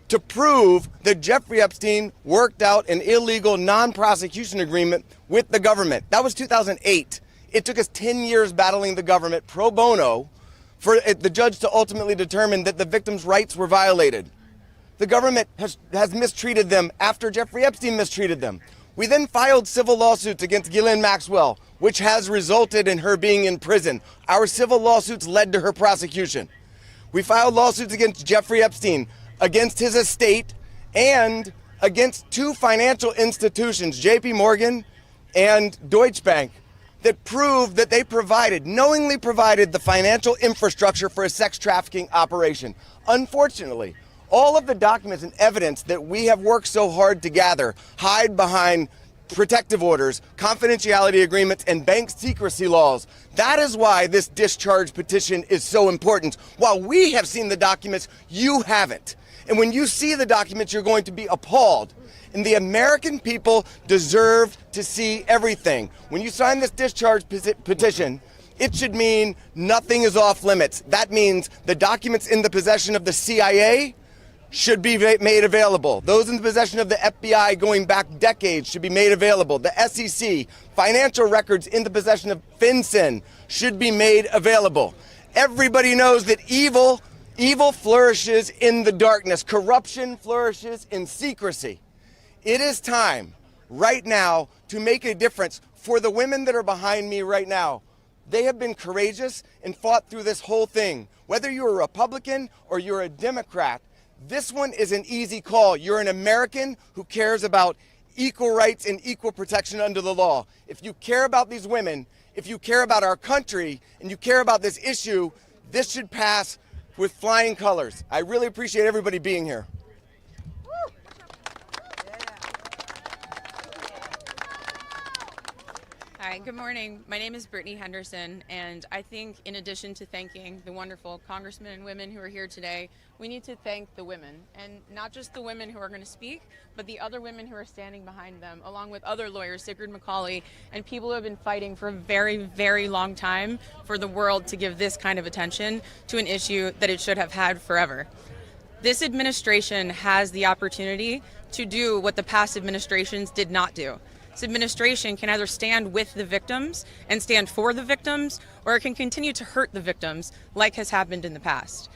to prove that Jeffrey Epstein worked out an illegal non-prosecution agreement with the government. That was 2008. It took us 10 years battling the government pro bono for the judge to ultimately determine that the victims' rights were violated. The government has mistreated them after Jeffrey Epstein mistreated them. We then filed civil lawsuits against Ghislaine Maxwell, which has resulted in her being in prison. Our civil lawsuits led to her prosecution. We filed lawsuits against Jeffrey Epstein, against his estate, and against two financial institutions, JP Morgan and Deutsche Bank, that proved that they knowingly provided the financial infrastructure for a sex trafficking operation. Unfortunately, all of the documents and evidence that we have worked so hard to gather hide behind protective orders, confidentiality agreements, and bank secrecy laws. That is why this discharge petition is so important. While we have seen the documents, you haven't. And when you see the documents, you're going to be appalled. And the American people deserve to see everything. When you sign this discharge petition, it should mean nothing is off limits. That means the documents in the possession of the CIA should be made available. Those in the possession of the FBI going back decades should be made available. The SEC, financial records in the possession of FinCEN should be made available. Everybody knows that evil flourishes in the darkness. Corruption flourishes in secrecy. It is time right now to make a difference for the women that are behind me right now. They have been courageous and fought through this whole thing. Whether you're a Republican or you're a Democrat, this one is an easy call. You're an American who cares about equal rights and equal protection under the law. If you care about these women, if you care about our country, and you care about this issue, this should pass with flying colors. I really appreciate everybody being here. Hi, good morning. My name is Brittany Henderson, and I think in addition to thanking the wonderful congressmen and women who are here today, we need to thank the women, and not just the women who are going to speak, but the other women who are standing behind them, along with other lawyers, Sigrid McCauley, and people who have been fighting for a very, very long time for the world to give this kind of attention to an issue that it should have had forever. This administration has the opportunity to do what the past administrations did not do. This administration can either stand with the victims and stand for the victims, or it can continue to hurt the victims like has happened in the past.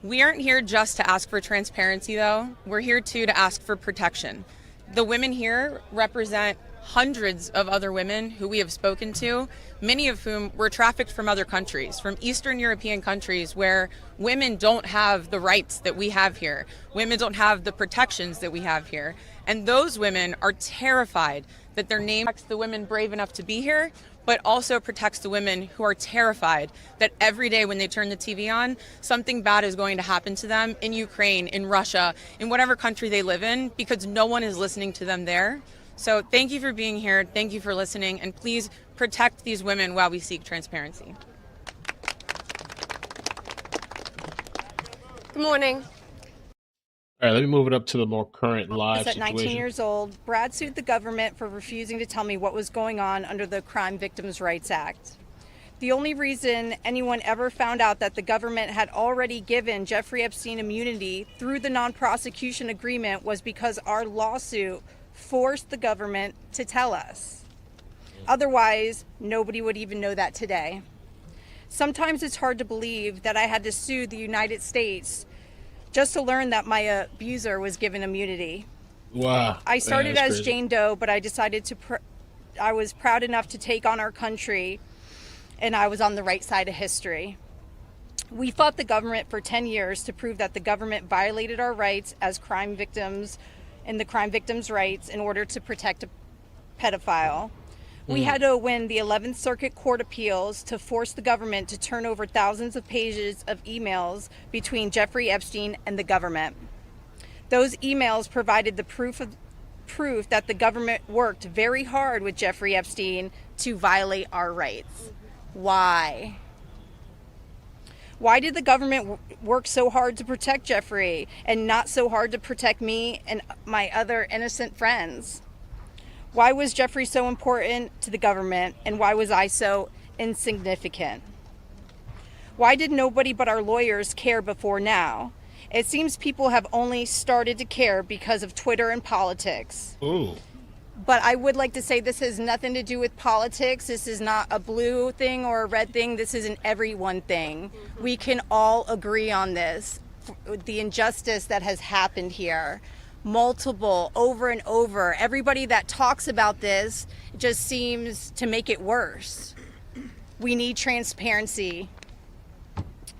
We aren't here just to ask for transparency, though. We're here, too, to ask for protection. The women here represent hundreds of other women who we have spoken to, many of whom were trafficked from other countries, from Eastern European countries where women don't have the rights that we have here. Women don't have the protections that we have here. And those women are terrified that their name protects the women brave enough to be here, but also protects the women who are terrified that every day when they turn the TV on, something bad is going to happen to them in Ukraine, in Russia, in whatever country they live in, because no one is listening to them there. So thank you for being here. Thank you for listening. And please protect these women while we seek transparency. Good morning. All right, let me move it up to the more current live At situation. 19 years old, Brad sued the government for refusing to tell me what was going on under the Crime Victims' Rights Act. The only reason anyone ever found out that the government had already given Jeffrey Epstein immunity through the non-prosecution agreement was because our lawsuit forced the government to tell us. Otherwise, nobody would even know that today. Sometimes it's hard to believe that I had to sue the United States just to learn that my abuser was given immunity. Wow. I started Man, as crazy. Jane Doe, but I decided I was proud enough to take on our country, and I was on the right side of history. We fought the government for 10 years to prove that the government violated our rights as crime victims and the crime victims' rights in order to protect a pedophile. We had to win the 11th Circuit Court Appeals to force the government to turn over thousands of pages of emails between Jeffrey Epstein and the government. Those emails provided the proof that the government worked very hard with Jeffrey Epstein to violate our rights. Why? Why did the government work so hard to protect Jeffrey and not so hard to protect me and my other innocent friends? Why was Jeffrey so important to the government, and why was I so insignificant? Why did nobody but our lawyers care before now? It seems people have only started to care because of Twitter and politics. Ooh. But I would like to say this has nothing to do with politics. This is not a blue thing or a red thing. This is an everyone thing. We can all agree on this. The injustice that has happened here. Multiple, over and over. Everybody that talks about this just seems to make it worse. We need transparency.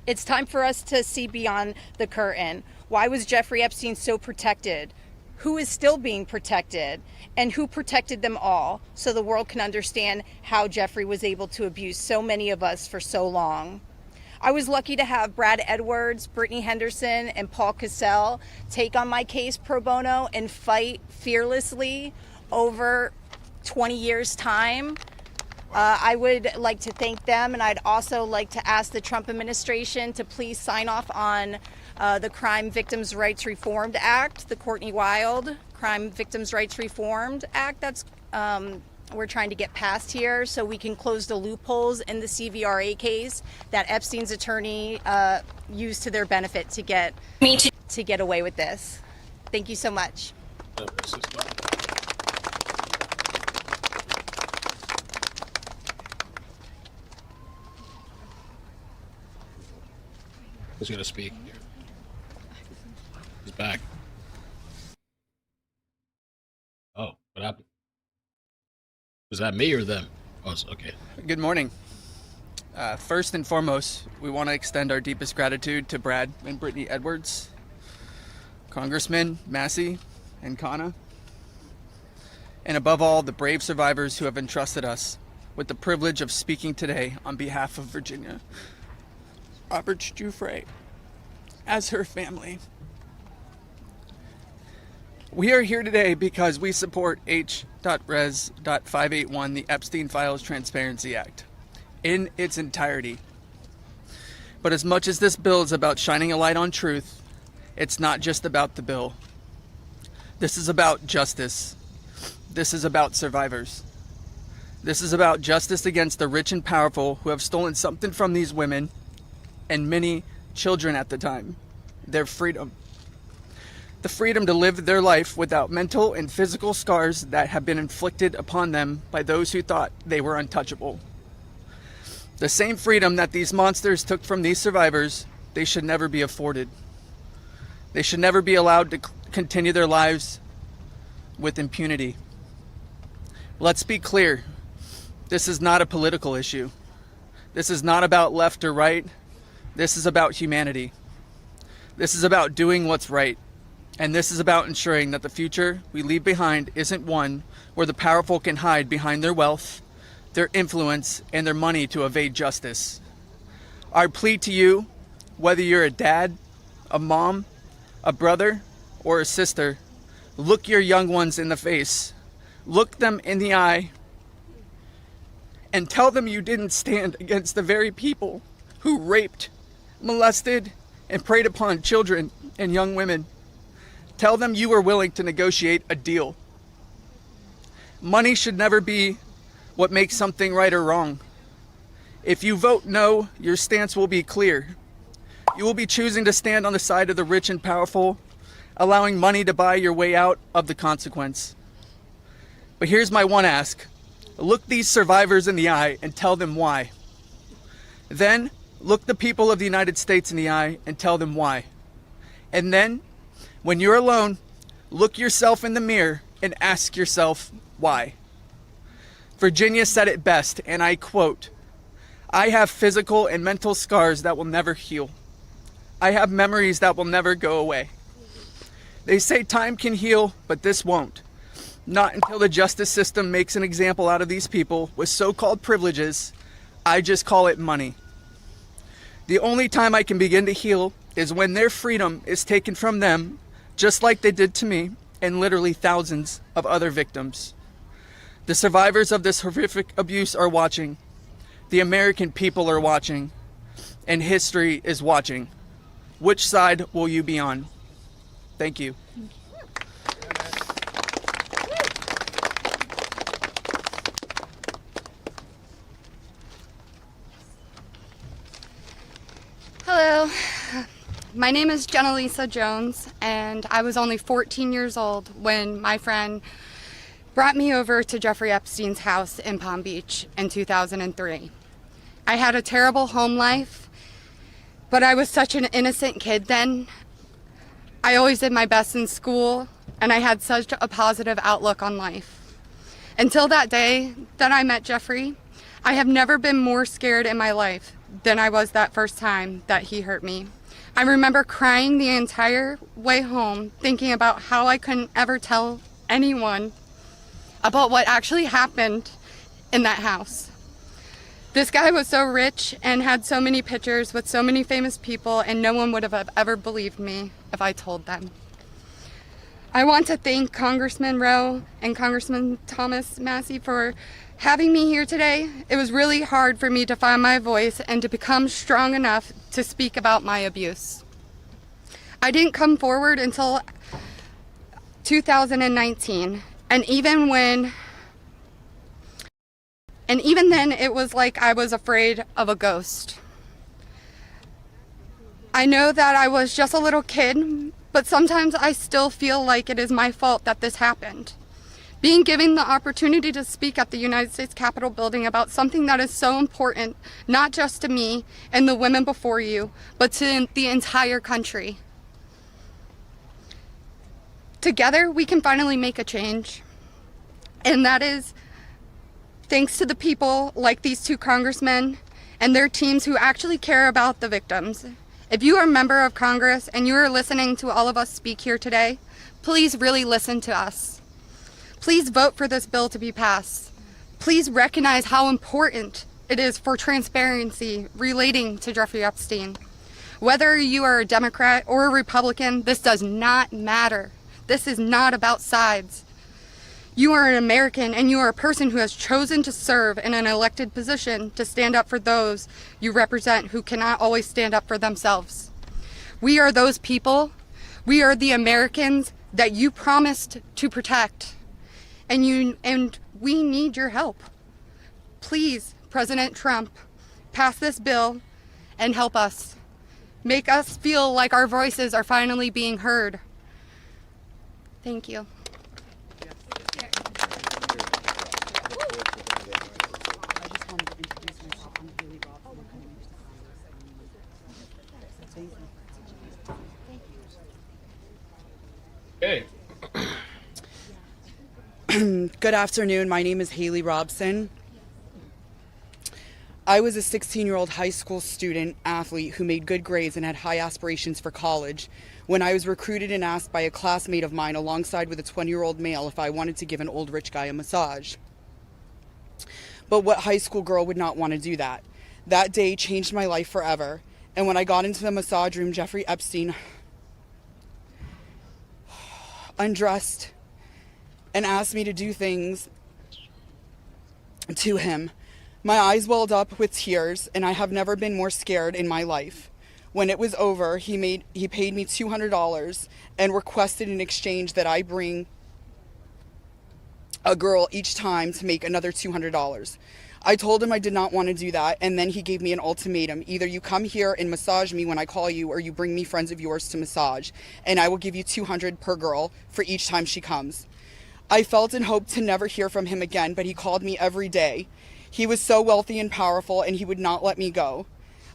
It's time for us to see beyond the curtain. Why was Jeffrey Epstein so protected? Who is still being protected? And who protected them all, so the world can understand how Jeffrey was able to abuse so many of us for so long. I was lucky to have Brad Edwards, Brittany Henderson, and Paul Cassell take on my case pro bono and fight fearlessly over 20 years' time. I would like to thank them, and I'd also like to ask the Trump administration to please sign off on the Crime Victims' Rights Reformed Act, the Courtney Wild Crime Victims' Rights Reformed Act that's we're trying to get passed here, so we can close the loopholes in the CVRA case that Epstein's attorney used to their benefit to get away with this. Thank you so much. Who's gonna speak? He's back. Oh, what happened? Was that me or them? Oh, it's okay. Good morning. First and foremost, we want to extend our deepest gratitude to Brad and Brittany Edwards, Congressman Massie and Khanna, and above all, the brave survivors who have entrusted us with the privilege of speaking today on behalf of Virginia Roberts Giuffre as her family. We are here today because we support H.Res.581, the Epstein Files Transparency Act, in its entirety. But as much as this bill is about shining a light on truth, it's not just about the bill. This is about justice. This is about survivors. This is about justice against the rich and powerful who have stolen something from these women and many children at the time, their freedom. The freedom to live their life without mental and physical scars that have been inflicted upon them by those who thought they were untouchable. The same freedom that these monsters took from these survivors, they should never be afforded. They should never be allowed to continue their lives with impunity. Let's be clear. This is not a political issue. This is not about left or right. This is about humanity. This is about doing what's right. And this is about ensuring that the future we leave behind isn't one where the powerful can hide behind their wealth, their influence, and their money to evade justice. Our plea to you, whether you're a dad, a mom, a brother, or a sister, look your young ones in the face. Look them in the eye and tell them you didn't stand against the very people who raped, molested, and preyed upon children and young women. Tell them you were willing to negotiate a deal. Money should never be what makes something right or wrong. If you vote no, your stance will be clear. You will be choosing to stand on the side of the rich and powerful, allowing money to buy your way out of the consequence. But here's my one ask. Look these survivors in the eye and tell them why. Then, look the people of the United States in the eye and tell them why. And then, when you're alone, look yourself in the mirror and ask yourself why. Virginia said it best, and I quote, "I have physical and mental scars that will never heal. I have memories that will never go away. They say time can heal, but this won't. Not until the justice system makes an example out of these people with so-called privileges. I just call it money. The only time I can begin to heal is when their freedom is taken from them, just like they did to me and literally thousands of other victims. The survivors of this horrific abuse are watching. The American people are watching. And history is watching. Which side will you be on?" Thank you. Hello, my name is Jenna Lisa Jones, and I was only 14 years old when my friend brought me over to Jeffrey Epstein's house in Palm Beach in 2003. I had a terrible home life, but I was such an innocent kid then. I always did my best in school, and I had such a positive outlook on life. Until that day that I met Jeffrey, I have never been more scared in my life than I was that first time that he hurt me. I remember crying the entire way home, thinking about how I couldn't ever tell anyone about what actually happened in that house. This guy was so rich and had so many pictures with so many famous people, and no one would have ever believed me if I told them. I want to thank Congressman Ro and Congressman Thomas Massie for having me here today. It was really hard for me to find my voice and to become strong enough to speak about my abuse. I didn't come forward until 2019, and even then it was like I was afraid of a ghost. I know that I was just a little kid, but sometimes I still feel like it is my fault that this happened. Being given the opportunity to speak at the United States Capitol building about something that is so important, not just to me and the women before you, but to the entire country. Together, we can finally make a change. And that is thanks to the people like these two congressmen and their teams who actually care about the victims. If you are a member of Congress and you are listening to all of us speak here today, please really listen to us. Please vote for this bill to be passed. Please recognize how important it is for transparency relating to Jeffrey Epstein. Whether you are a Democrat or a Republican, this does not matter. This is not about sides. You are an American, and you are a person who has chosen to serve in an elected position to stand up for those you represent who cannot always stand up for themselves. We are those people. We are the Americans that you promised to protect. And we need your help. Please, President Trump, pass this bill and help us. Make us feel like our voices are finally being heard. Thank you. Hey. Good afternoon. My name is Haley Robson. I was a 16-year-old high school student athlete who made good grades and had high aspirations for college when I was recruited and asked by a classmate of mine alongside with a 20-year-old male if I wanted to give an old rich guy a massage. But what high school girl would not want to do that? That day changed my life forever. And when I got into the massage room, Jeffrey Epstein undressed and asked me to do things to him. My eyes welled up with tears, and I have never been more scared in my life. When it was over, he paid me $200 and requested in exchange that I bring a girl each time to make another $200. I told him I did not want to do that, and then he gave me an ultimatum. Either you come here and massage me when I call you, or you bring me friends of yours to massage, and I will give you $200 per girl for each time she comes. I felt and hoped to never hear from him again, but he called me every day. He was so wealthy and powerful, and he would not let me go.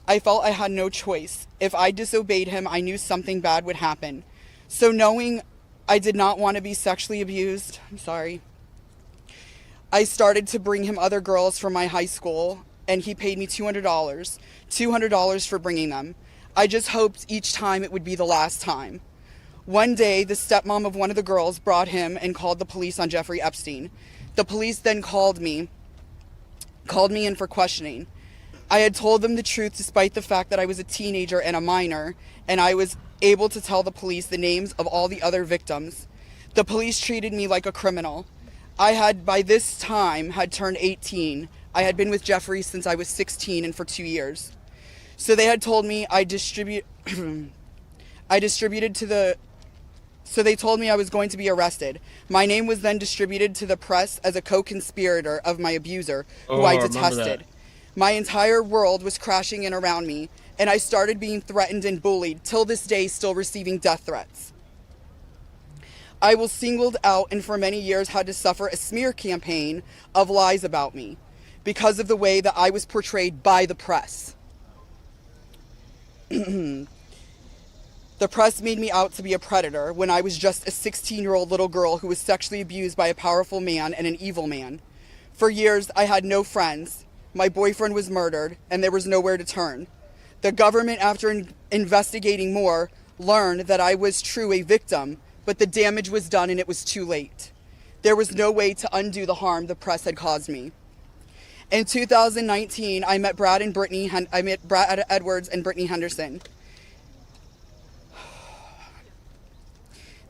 I felt I had no choice. If I disobeyed him, I knew something bad would happen. So knowing I did not want to be sexually abused, I started to bring him other girls from my high school, and he paid me $200 for bringing them. I just hoped each time it would be the last time. One day, the stepmom of one of the girls brought him and called the police on Jeffrey Epstein. The police then called me in for questioning. I had told them the truth despite the fact that I was a teenager and a minor, and I was able to tell the police the names of all the other victims. The police treated me like a criminal. I had, by this time, had turned 18. I had been with Jeffrey since I was 16 and for 2 years. So they had told me So they told me I was going to be arrested. My name was then distributed to the press as a co-conspirator of my abuser, who I detested. My entire world was crashing in around me, and I started being threatened and bullied, till this day still receiving death threats. I was singled out and for many years had to suffer a smear campaign of lies about me because of the way that I was portrayed by the press. The press made me out to be a predator when I was just a 16-year-old little girl who was sexually abused by a powerful man and an evil man. For years, I had no friends. My boyfriend was murdered, and there was nowhere to turn. The government, after investigating more, learned that I was true a victim, but the damage was done and it was too late. There was no way to undo the harm the press had caused me. In 2019, I met Brad Edwards and Brittany Henderson.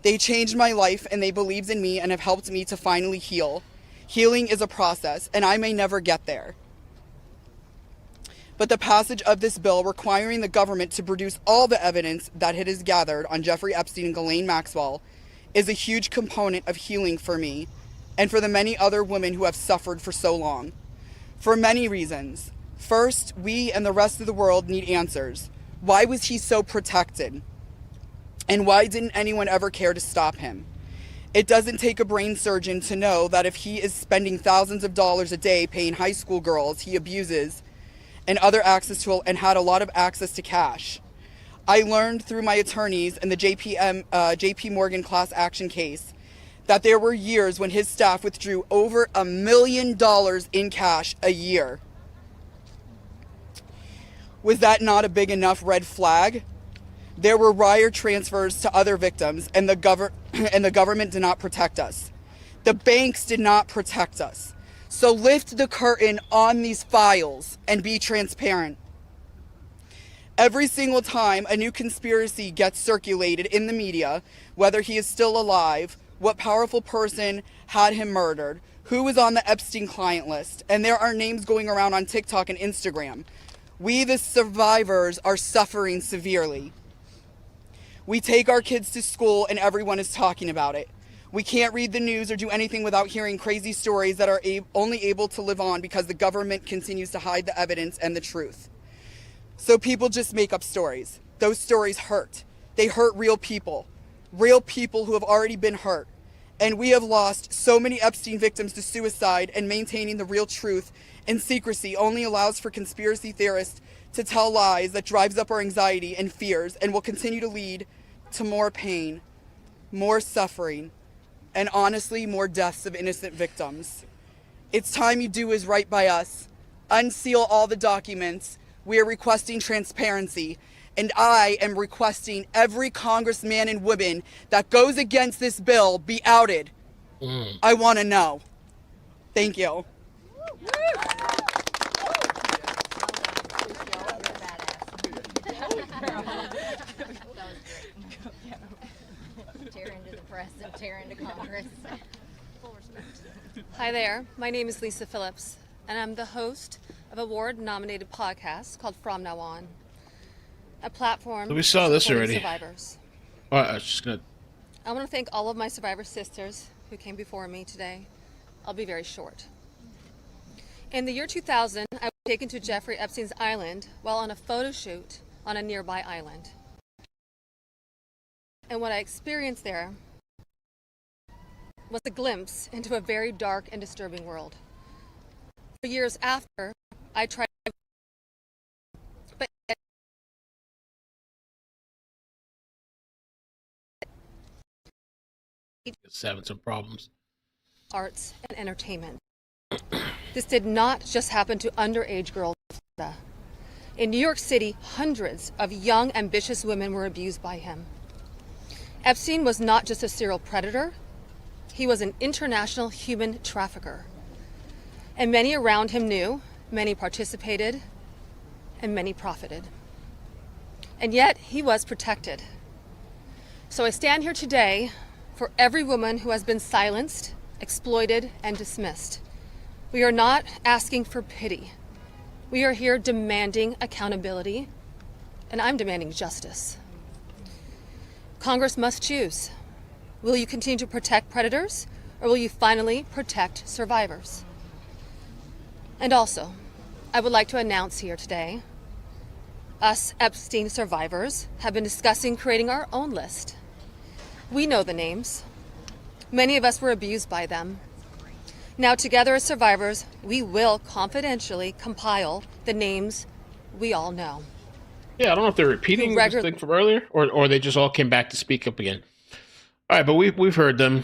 They changed my life, and they believed in me and have helped me to finally heal. Healing is a process, and I may never get there. But the passage of this bill requiring the government to produce all the evidence that it has gathered on Jeffrey Epstein and Ghislaine Maxwell is a huge component of healing for me and for the many other women who have suffered for so long. For many reasons. First, we and the rest of the world need answers. Why was he so protected? And why didn't anyone ever care to stop him? It doesn't take a brain surgeon to know that if he is spending thousands of dollars a day paying high school girls he abuses and had a lot of access to cash. I learned through my attorneys in the JP Morgan class action case that there were years when his staff withdrew over $1 million in cash a year. Was that not a big enough red flag? There were wire transfers to other victims, and the government did not protect us. The banks did not protect us. So lift the curtain on these files and be transparent. Every single time a new conspiracy gets circulated in the media, whether he is still alive, what powerful person had him murdered, who was on the Epstein client list, and there are names going around on TikTok and Instagram, we, the survivors, are suffering severely. We take our kids to school and everyone is talking about it. We can't read the news or do anything without hearing crazy stories that are only able to live on because the government continues to hide the evidence and the truth. So people just make up stories. Those stories hurt. They hurt real people who have already been hurt. And we have lost so many Epstein victims to suicide, and maintaining the real truth and secrecy only allows for conspiracy theorists to tell lies that drives up our anxiety and fears and will continue to lead to more pain, more suffering, and honestly, more deaths of innocent victims. It's time you do what is right by us. Unseal all the documents. We are requesting transparency, and I am requesting every congressman and woman that goes against this bill be outed. I want to know. Thank you. Tear into the press and tear into Congress. Hi there, my name is Lisa Phillips, and I'm the host of a award-nominated podcast called From Now On, a platform So we saw this supporting already. survivors. All right, I was just gonna. I want to thank all of my survivor sisters who came before me today. I'll be very short. In the year 2000, I was taken to Jeffrey Epstein's island while on a photo shoot on a nearby island. And what I experienced there was a glimpse into a very dark and disturbing world. For years after, I tried, but It's having some problems. arts and entertainment. This did not just happen to underage girls in Florida. In New York City, hundreds of young, ambitious women were abused by him. Epstein was not just a serial predator, he was an international human trafficker. And many around him knew, many participated, and many profited. And yet, he was protected. So I stand here today for every woman who has been silenced, exploited, and dismissed. We are not asking for pity. We are here demanding accountability, and I'm demanding justice. Congress must choose. Will you continue to protect predators, or will you finally protect survivors? And also, I would like to announce here today, us Epstein survivors have been discussing creating our own list. We know the names. Many of us were abused by them. Now, together as survivors, we will confidentially compile the names we all know. Yeah, I don't know if they're repeating this thing from earlier, or they just all came back to speak up again. All right, but we've heard them.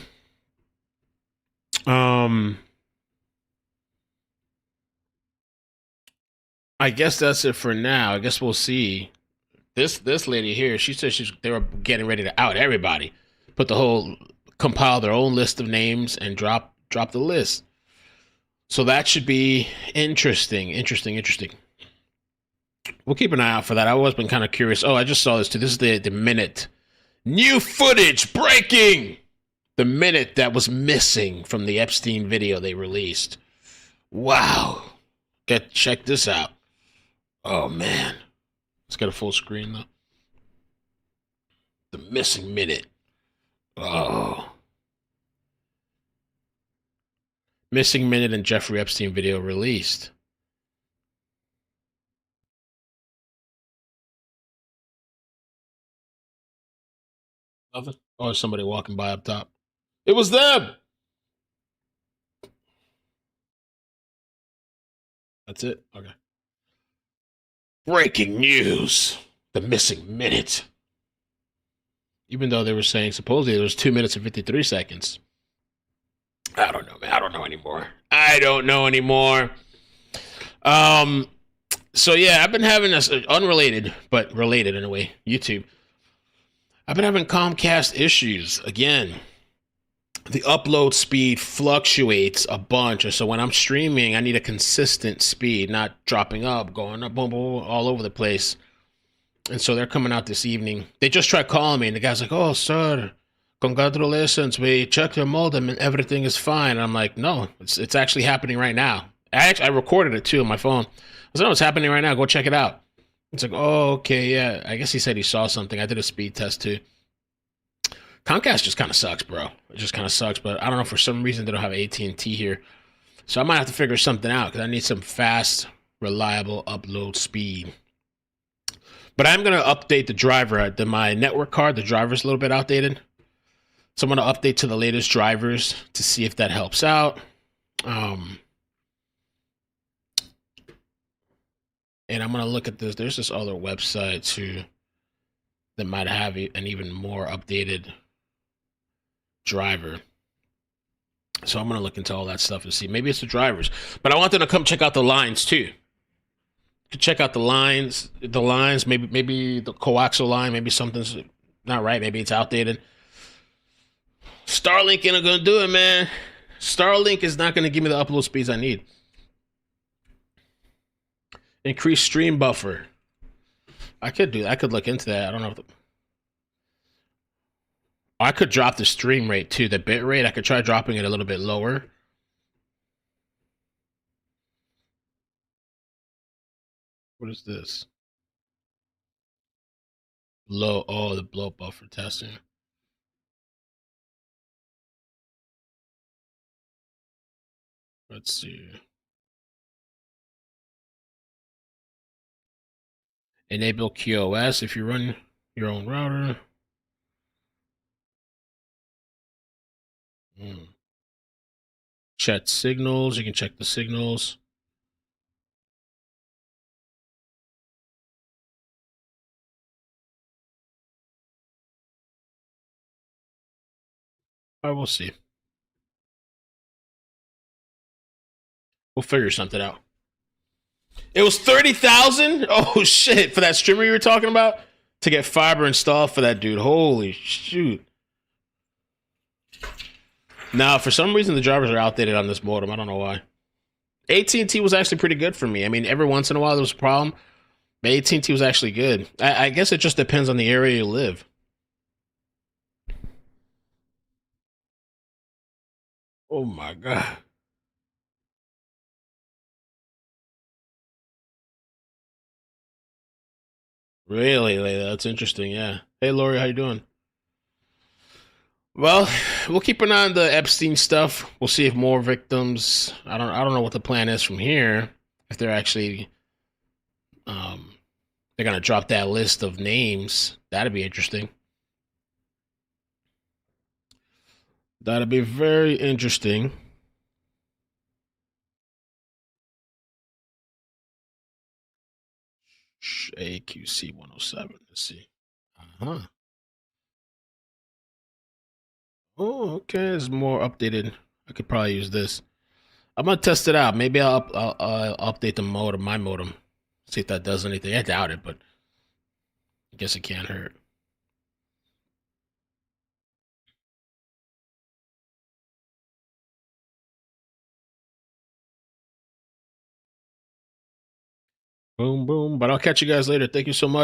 I guess that's it for now. I guess we'll see. This lady here, she said they were getting ready to out everybody, compile their own list of names and drop the list. So that should be interesting. We'll keep an eye out for that. I've always been kind of curious. Oh, I just saw this too. This is the minute. New footage breaking. The minute that was missing from the Epstein video they released. Wow. Check this out. Oh, man. It's got a full screen, though. The missing minute. Oh. Missing minute in Jeffrey Epstein video released. Nothing? Oh, there's somebody walking by up top. It was them! That's it? Okay. Breaking news. The missing minute. Even though they were saying supposedly there was 2 minutes and 53 seconds. I don't know, man. I don't know anymore. So yeah, I've been having this unrelated, but related in a way, YouTube. I've been having Comcast issues again. The upload speed fluctuates a bunch. So when I'm streaming, I need a consistent speed, not dropping up, going up, boom, boom, all over the place. And so they're coming out this evening. They just tried calling me, and the guy's like, "Oh, sir, congratulations. We checked your modem, and everything is fine." And I'm like, "No, it's actually happening right now." I recorded it, too, on my phone. I said, "No, it's happening right now. Go check it out." It's like, "Oh, okay, yeah." I guess he said he saw something. I did a speed test, too. Comcast just kind of sucks, bro. It just kind of sucks, but I don't know, for some reason they don't have AT&T here. So I might have to figure something out because I need some fast, reliable upload speed. But I'm going to update the driver. My network card, the driver's a little bit outdated. So I'm going to update to the latest drivers to see if that helps out. And I'm going to look at this. There's this other website, too, that might have an even more updated driver. So I'm going to look into all that stuff and see. Maybe it's the drivers. But I want them to come check out the lines, too. To check out the lines, maybe the coaxial line, maybe something's not right. Maybe it's outdated. Starlink ain't going to do it, man. Starlink is not going to give me the upload speeds I need. Increase stream buffer. I could do that. I could look into that. I don't know if I could drop the stream rate too, the bit rate. I could try dropping it a little bit lower. What is this? Low. Oh, the blow buffer testing. Let's see. Enable QoS if you run your own router. Chat signals. You can check the signals. I will see. We'll figure something out. It was 30,000. Oh shit! For that streamer you were talking about, to get fiber installed for that dude. Holy shoot! Now, for some reason, the drivers are outdated on this modem. I don't know why. AT&T was actually pretty good for me. I mean, every once in a while there was a problem, but AT&T was actually good. I guess it just depends on the area you live. Oh my god. Really, Layla? That's interesting. Yeah. Hey, Lori, how you doing? Well, we'll keep an eye on the Epstein stuff. We'll see if more victims. I don't know what the plan is from here. If they're actually, they're gonna drop that list of names. That'd be interesting. That'd be very interesting. AQC 107. Let's see. Uh-huh. Oh, okay. It's more updated. I could probably use this. I'm gonna test it out. Maybe I'll update the modem, my modem. See if that does anything. I doubt it, but I guess it can't hurt. Boom, boom. But I'll catch you guys later. Thank you so much.